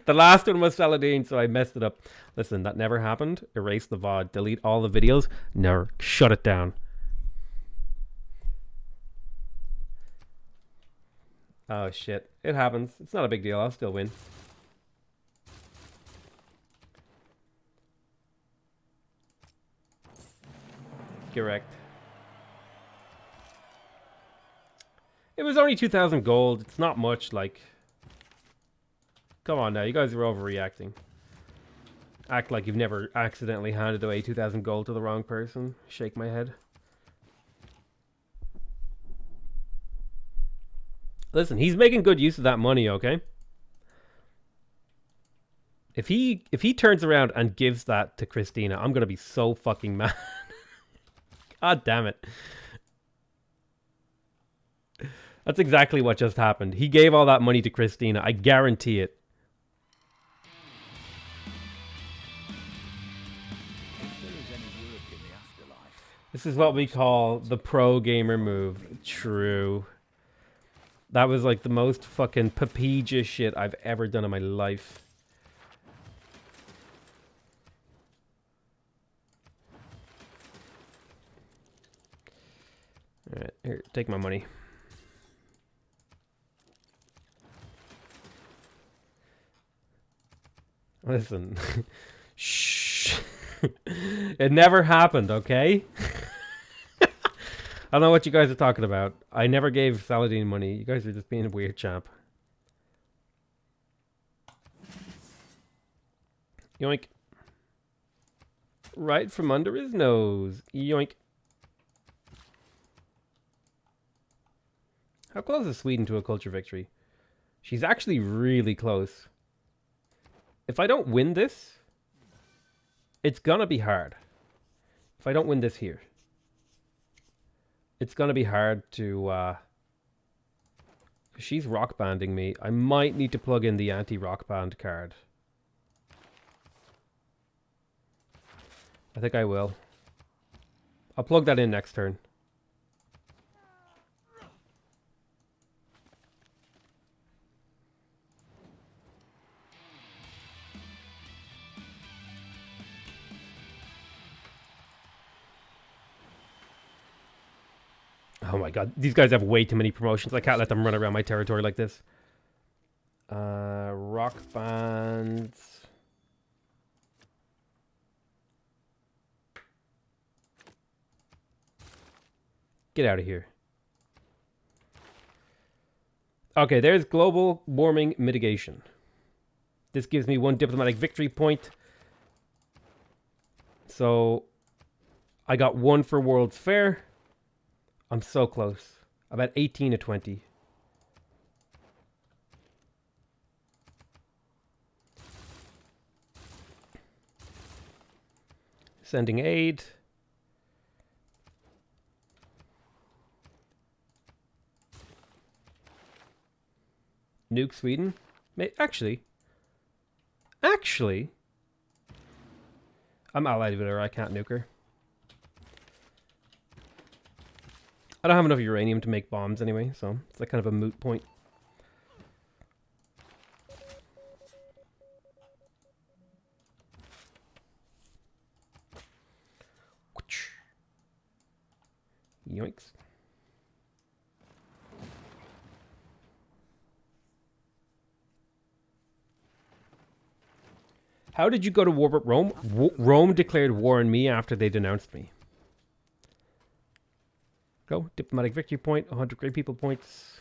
The last one was Saladin, so I messed it up. Listen, that never happened. Erase the VOD. Delete all the videos. Never. Shut it down. Oh, shit. It happens. It's not a big deal. I'll still win. Correct. It was only 2,000 gold. It's not much, like... Come on now, you guys are overreacting. Act like you've never accidentally handed away 2,000 gold to the wrong person. Shake my head. Listen, he's making good use of that money, okay? If he turns around and gives that to Christina, I'm gonna be so fucking mad. God damn it. That's exactly what just happened. He gave all that money to Christina. I guarantee it. If there is any work in the afterlife, This is what we call the pro gamer move. True. That was like the most fucking papija shit I've ever done in my life. Alright, here, take my money. Listen. Shh. It never happened, okay? I don't know what you guys are talking about. I never gave Saladin money. You guys are just being a weird champ. Yoink. Right from under his nose. Yoink. How close is Sweden to a culture victory? She's actually really close. If I don't win this, it's gonna be hard. If I don't win this here, it's gonna be hard to, she's rock banding me. I might need to plug in the anti-rock band card. I think I will. I'll plug that in next turn. Oh my god, these guys have way too many promotions. I can't let them run around my territory like this. Rock bands. Get out of here. Okay, there's global warming mitigation. This gives me 1 diplomatic victory point. So, I got 1 for World's Fair. I'm so close. I'm at 18 to 20. Sending aid. Nuke Sweden. Actually, I'm allied with her. I can't nuke her. I don't have enough uranium to make bombs anyway, so it's like kind of a moot point. Yoinks. How did you go to war with Rome? Rome declared war on me after they denounced me. Go. Diplomatic victory point. 100 great people points.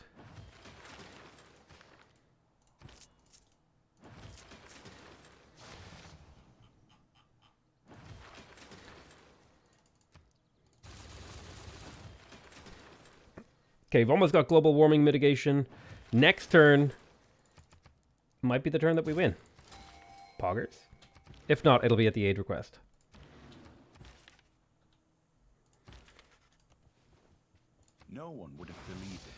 Okay, we've almost got global warming mitigation. Next turn might be the turn that we win. Poggers. If not, it'll be at the aid request. no one would have believed it.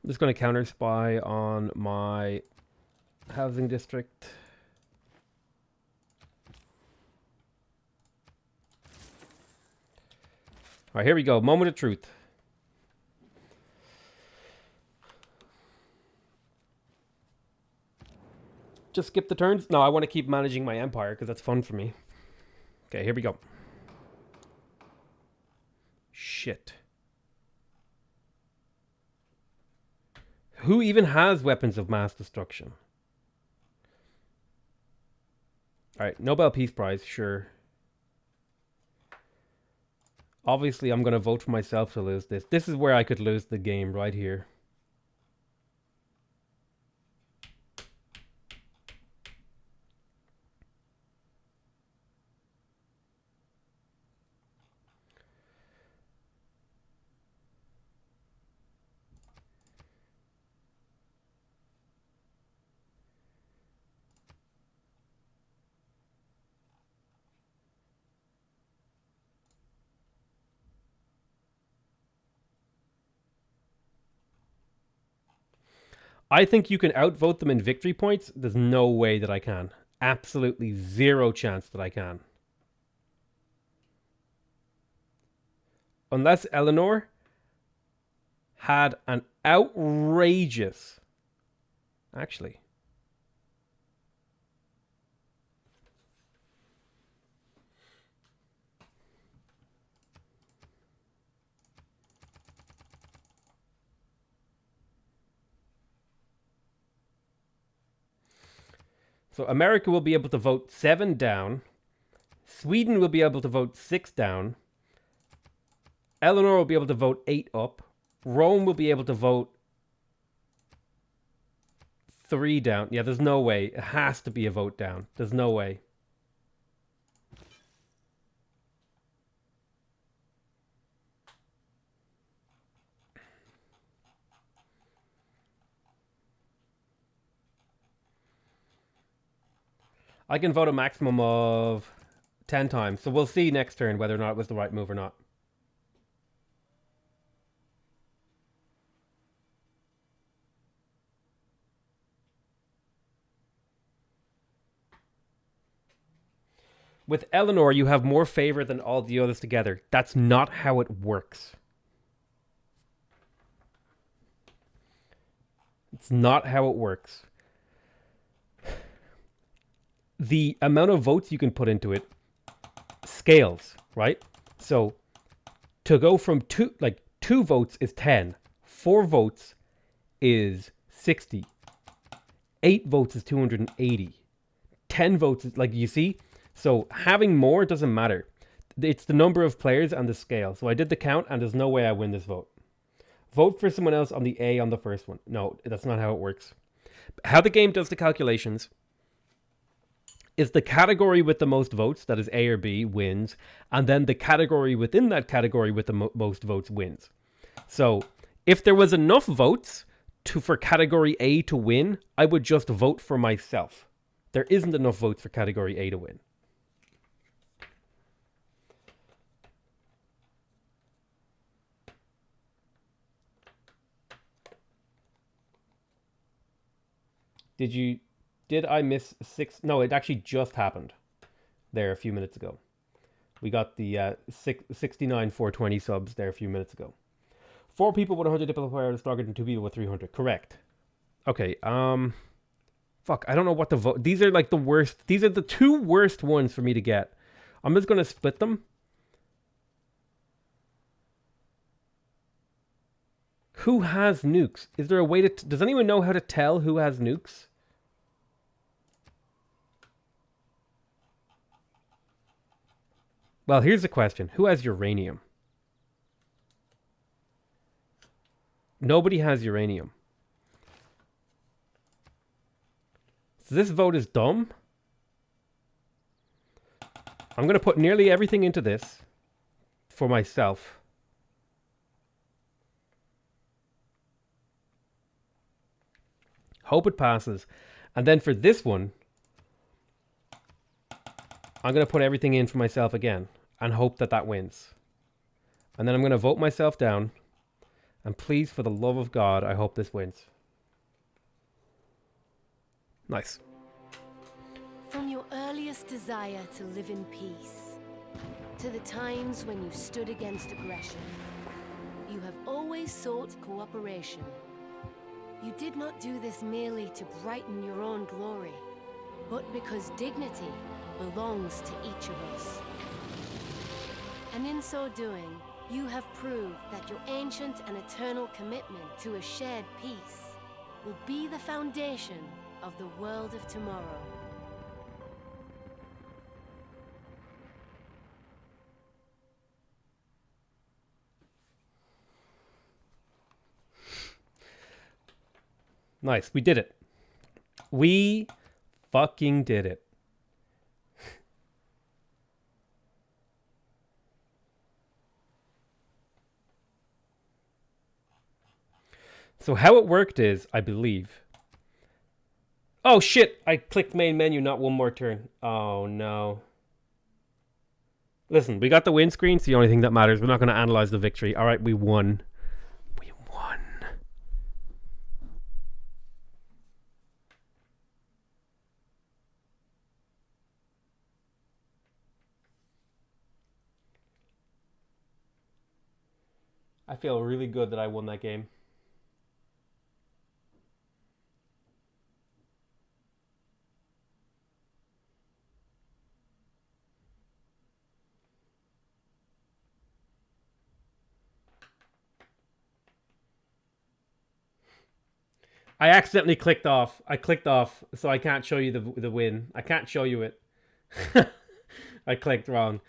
I'm just going to counter spy on my housing district. All right, here we go. Moment of truth. Just skip the turns? No, I want to keep managing my empire because that's fun for me. Okay, here we go. Shit. Who even has weapons of mass destruction? Alright, Nobel Peace Prize, sure. Obviously, I'm going to vote for myself to lose this. This is where I could lose the game, right here. I think you can outvote them in victory points. There's no way that I can. Absolutely zero chance that I can. Unless Eleanor had an outrageous... Actually... So America will be able to vote 7 down. Sweden will be able to vote 6 down. Eleanor will be able to vote 8 up. Rome will be able to vote 3 down. Yeah, there's no way. It has to be a vote down. There's no way. I can vote a maximum of 10 times. So we'll see next turn whether or not it was the right move or not. With Eleanor, you have more favor than all the others together. That's not how it works. It's not how it works. The amount of votes you can put into it scales, right? So to go from 2 votes is 10, 4 votes is 60, 8 votes is 280, 10 votes is, like, you see? So having more doesn't matter. It's the number of players and the scale. So I did the count and there's no way I win this vote. Vote for someone else on the A on the first one. No, that's not how it works. How the game does the calculations is the category with the most votes, that is A or B, wins, and then the category within that category with the most votes wins. So if there was enough votes for category A to win, I would just vote for myself. There isn't enough votes for category A to win. Did I miss 6? No, it actually just happened there a few minutes ago. We got the 69 420 subs there a few minutes ago. 4 people with 100 diplomat power is stronger than 2 people with 300. Correct. Okay, fuck, I don't know what to vote. These are like the worst. These are the 2 worst ones for me to get. I'm just going to split them. Who has nukes? Is there a way to... does anyone know how to tell who has nukes? Well, here's the question. Who has uranium? Nobody has uranium. So this vote is dumb. I'm going to put nearly everything into this for myself. Hope it passes. And then for this one, I'm going to put everything in for myself again and hope that that wins. And then I'm going to vote myself down. And please, for the love of God, I hope this wins. Nice. From your earliest desire to live in peace, to the times when you stood against aggression, you have always sought cooperation. You did not do this merely to brighten your own glory, but because dignity belongs to each of us. And in so doing, you have proved that your ancient and eternal commitment to a shared peace will be the foundation of the world of tomorrow. Nice, we did it. We fucking did it. So how it worked is, I believe... Oh shit! I clicked main menu, not one more turn. Oh no. Listen, we got the win screen. It's the only thing that matters. We're not going to analyze the victory. Alright, we won. We won. I feel really good that I won that game. I accidentally clicked off. I clicked off, so I can't show you the win. I can't show you it. I clicked wrong.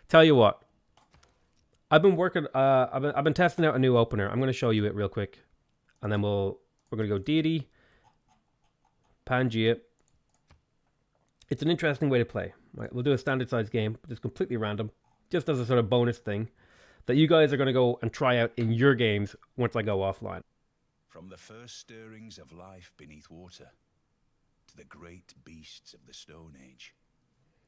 Tell you what, I've been working. I've been testing out a new opener. I'm going to show you it real quick, and then we're going to go deity, Pangea. It's an interesting way to play. Right, we'll do a standard size game, just completely random, just as a sort of bonus thing that you guys are going to go and try out in your games once I go offline. From the first stirrings of life beneath water, to the great beasts of the Stone Age,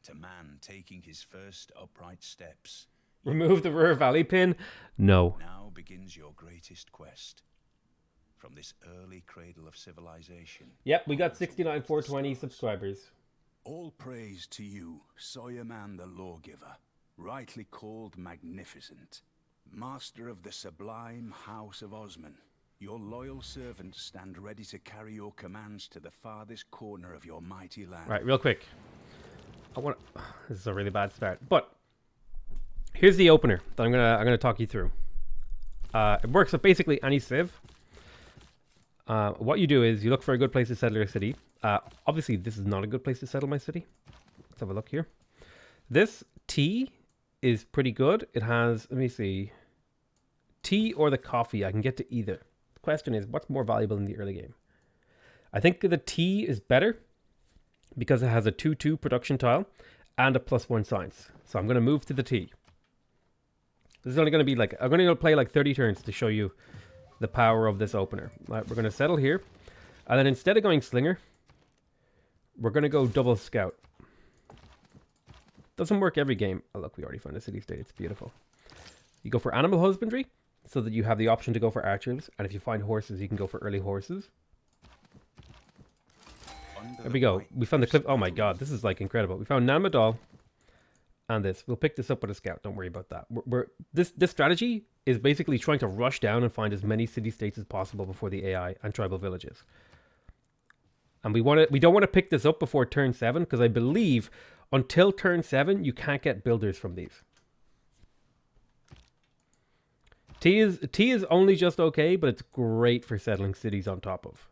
to man taking his first upright steps, Remove the Ruhr Valley pin? No. now begins your greatest quest. From this early cradle of civilization. Yep, we got 69,420 subscribers. All praise to you, Soyerman the Lawgiver, rightly called magnificent, master of the sublime House of Osman. Your loyal servants stand ready to carry your commands to the farthest corner of your mighty land. Right, real quick. This is a really bad start, but here's the opener that I'm gonna talk you through. It works with basically any civ. What you do is you look for a good place to settle your city. Obviously, this is not a good place to settle my city. Let's have a look here. This tea is pretty good. It has, let me see, tea or the coffee. I can get to either. The question is, what's more valuable in the early game? I think the tea is better because it has a 2/2 production tile and a +1 science. So I'm going to move to the tea. This is only going to be like, I'm going to play like 30 turns to show you the power of this opener. Right, we're going to settle here. And then instead of going slinger, we're going to go double scout. Doesn't work every game. Oh, look, we already found a city state. It's beautiful. You go for animal husbandry so that you have the option to go for archers. And if you find horses, you can go for early horses. There we go. We found the clip. Oh my god, this is like incredible. We found Namadal and this. We'll pick this up with a scout. Don't worry about that. This strategy is basically trying to rush down and find as many city-states as possible before the AI and tribal villages. And we don't want to pick this up before turn 7 because I believe until turn 7 you can't get builders from these. T is only just okay, but it's great for settling cities on top of.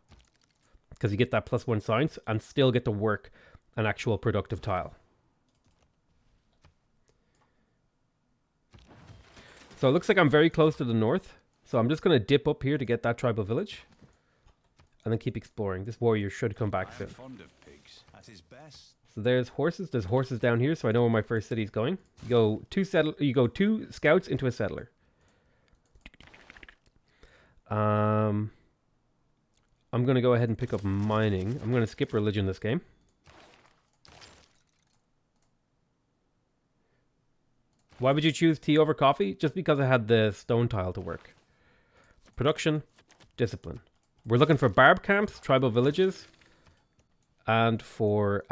Because you get that +1 science and still get to work an actual productive tile. So it looks like I'm very close to the north. So I'm just going to dip up here to get that tribal village. And then keep exploring. This warrior should come back soon. Fond of pigs at his best. So there's horses. There's horses down here, so I know where my first city is going. You go 2 scouts into a settler. I'm going to go ahead and pick up mining. I'm going to skip religion this game. Why would you choose tea over coffee? Just because I had the stone tile to work. Production, discipline. We're looking for barb camps, tribal villages, and for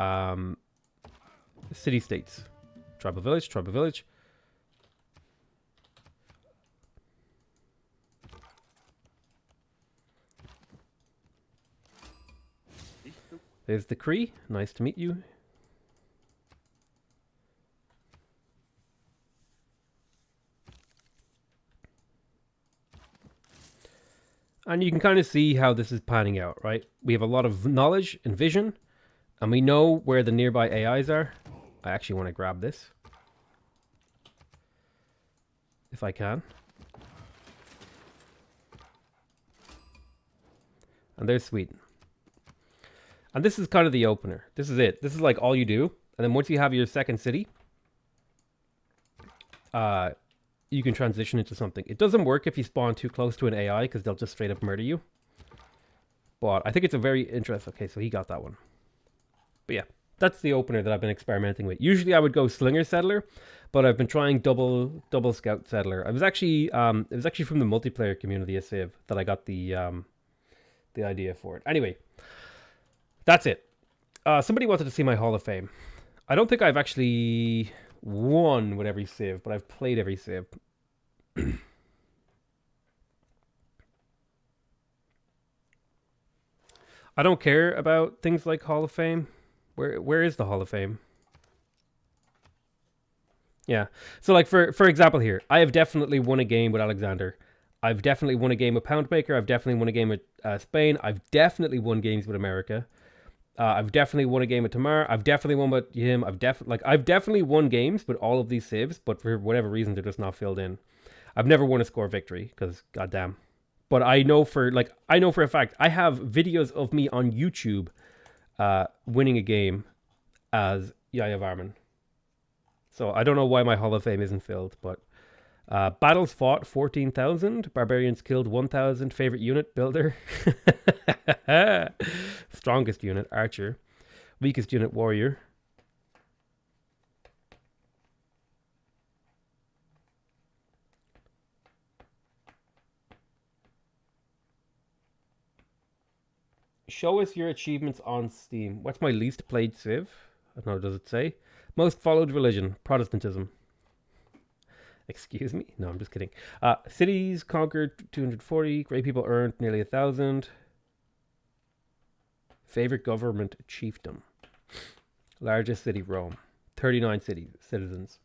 city-states. Tribal village, tribal village. There's the Cree. Nice to meet you. And you can kind of see how this is panning out, right? We have a lot of knowledge and vision, and we know where the nearby AIs are. I actually want to grab this. If I can. And there's Sweden. And this is kind of the opener. This is it. This is like all you do. And then once you have your second city, you can transition into something. It doesn't work if you spawn too close to an AI because they'll just straight up murder you. But I think it's a very interesting... Okay, so he got that one. But yeah, that's the opener that I've been experimenting with. Usually I would go Slinger Settler, but I've been trying double Scout Settler. It was actually from the multiplayer community of Civ that I got the idea for it. Anyway, that's it. Somebody wanted to see my Hall of Fame. I don't think I've actually won with every Civ, but I've played every Civ. I don't care about things like Hall of Fame. Where is the Hall of Fame? Yeah. So like for example here, I have definitely won a game with Alexander. I've definitely won a game with Poundmaker. I've definitely won a game with Spain. I've definitely won games with America. I've definitely won a game with Tamar. I've definitely won with him. I've definitely won games with all of these saves, but for whatever reason they're just not filled in. I've never won a score victory because goddamn. But I know for a fact I have videos of me on YouTube winning a game as Yaya Varman. So I don't know why my Hall of Fame isn't filled, but battles fought 14,000, barbarians killed 1,000, favorite unit builder, strongest unit archer, weakest unit warrior. Show us your achievements on Steam. What's my least played civ? I don't know, does it say? Most followed religion, Protestantism. Excuse me? No, I'm just kidding. Cities conquered 240. Great people earned nearly 1,000. Favorite government chiefdom. Largest city, Rome. 39 citizens.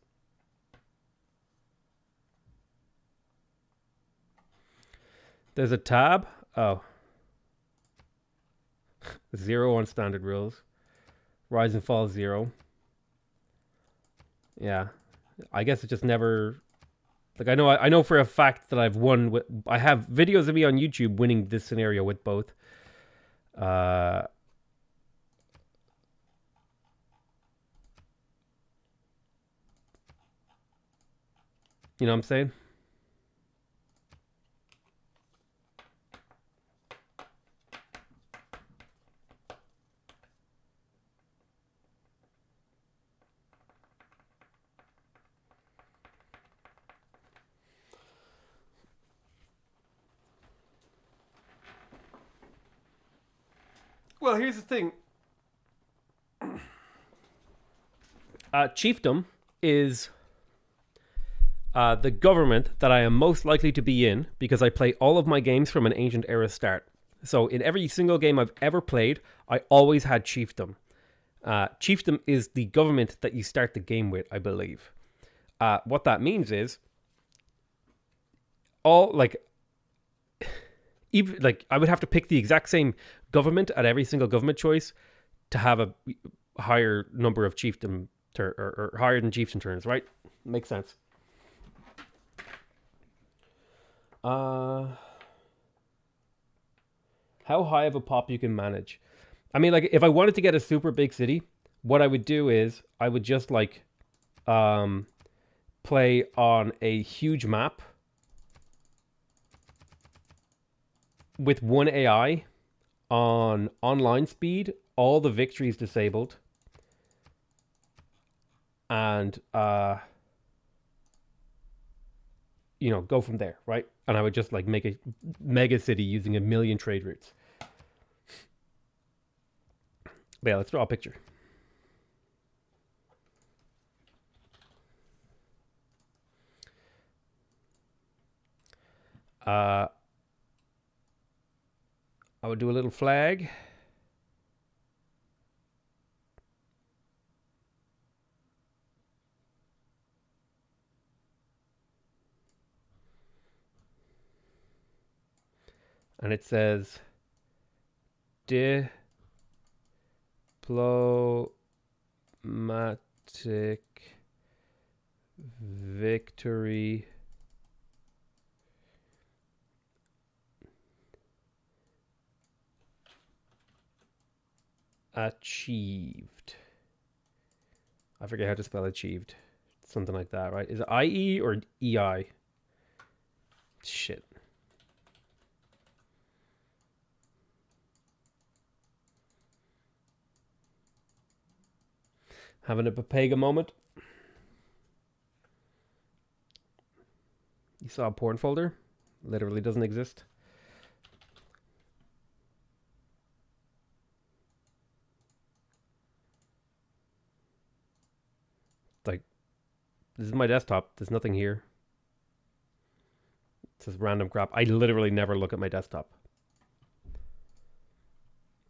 There's a tab. Oh. 0 on standard rules. Rise and fall 0. Yeah. I guess it just never... Like, I know for a fact that I've won with... I have videos of me on YouTube winning this scenario with both. You know what I'm saying? Well, here's the thing. Chiefdom is the government that I am most likely to be in because I play all of my games from an ancient era start. So in every single game I've ever played, I always had chiefdom. Chiefdom is the government that you start the game with, I believe. What that means is even like I would have to pick the exact same government at every single government choice to have a higher number of chiefdom or higher than chieftain turns, right? Makes sense. How high of a pop you can manage? I mean, like if I wanted to get a super big city, what I would do is I would just like play on a huge map with one AI on online speed, all the victories disabled, and go from there, right? And I would just like make a mega city using 1,000,000 trade routes. But yeah, let's draw a picture. I would do a little flag. And it says diplomatic victory achieved. I forget how to spell achieved. Something like that, right? Is it IE or EI? Shit. Having a Papega moment. You saw a porn folder? Literally doesn't exist. Like, this is my desktop. There's nothing here. It says random crap. I literally never look at my desktop.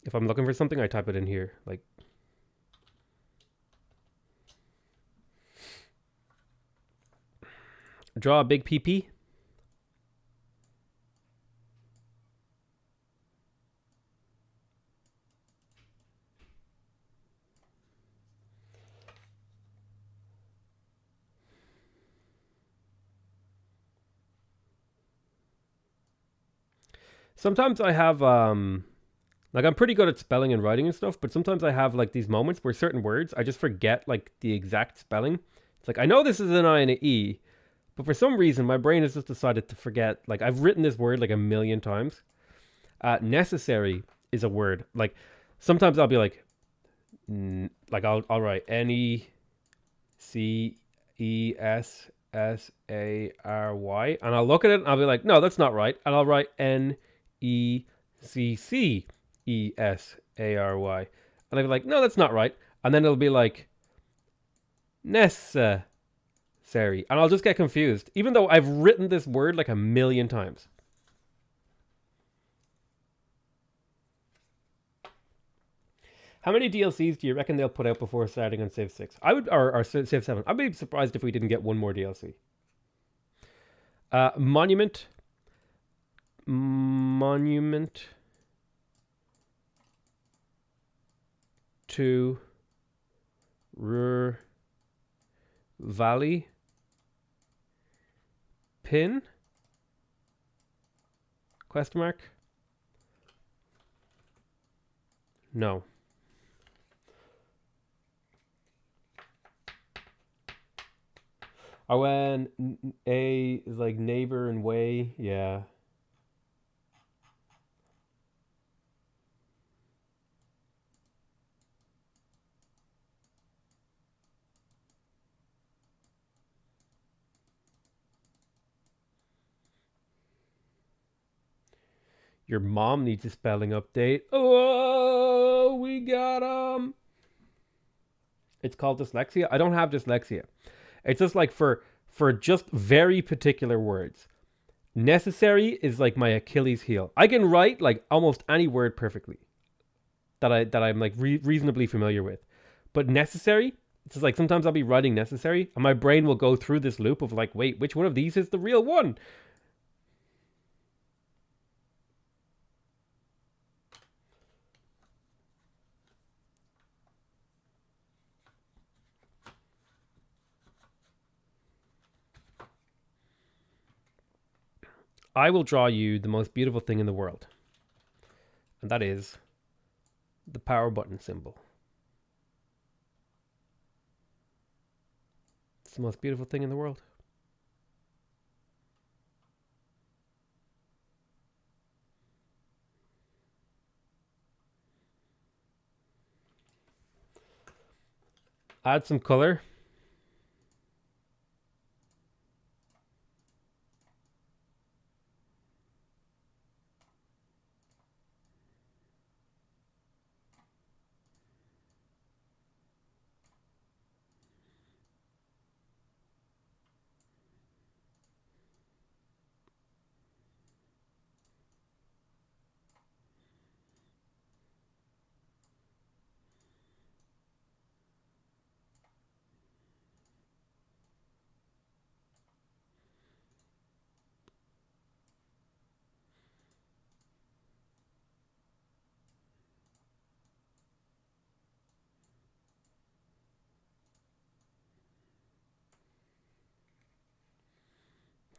If I'm looking for something, I type it in here. Like, draw a big PP. Sometimes I have like I'm pretty good at spelling and writing and stuff, but sometimes I have like these moments where certain words I just forget like the exact spelling. It's like I know this is an I and an E, but for some reason my brain has just decided to forget. Like I've written this word like a million times. Necessary is a word. Like sometimes I'll be like, like I'll write Necessary, and I'll look at it and I'll be like, no, that's not right, and I'll write Neccesary, and I'll be like, no, that's not right, and then it'll be like necessary, and I'll just get confused, even though I've written this word like a million times. How many DLCs do you reckon they'll put out before starting on Civ 6? I would, or Civ 7. I'd be surprised if we didn't get one more DLC. Monument to Ruhr Valley pin? Question mark? No. Oh, when A is like neighbor and way, yeah. Your mom needs a spelling update. Oh, we got It's called dyslexia. I don't have dyslexia. It's just like for just very particular words. Necessary is like my Achilles heel. I can write like almost any word perfectly that I'm like reasonably familiar with. But necessary, it's just like sometimes I'll be writing necessary and my brain will go through this loop of like, wait, which one of these is the real one? I will draw you the most beautiful thing in the world. And that is the power button symbol. It's the most beautiful thing in the world. Add some color.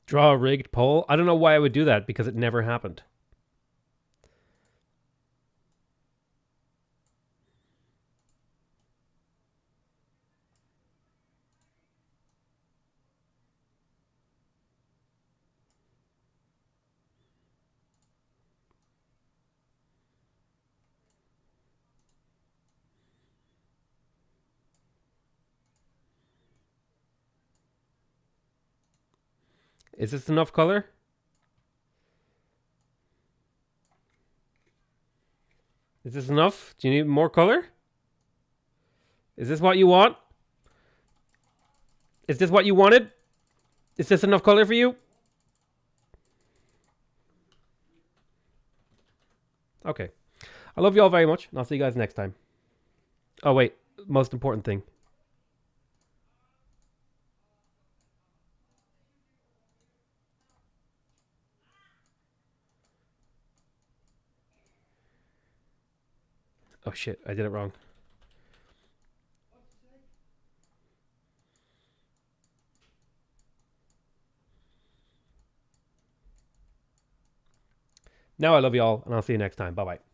Draw a rigged pole. I don't know why I would do that because it never happened. Is this enough color? Is this enough? Do you need more color? Is this what you want? Is this what you wanted? Is this enough color for you? Okay. I love you all very much, and I'll see you guys next time. Oh, wait. Most important thing. Oh, shit. I did it wrong. Now I love you all, and I'll see you next time. Bye-bye.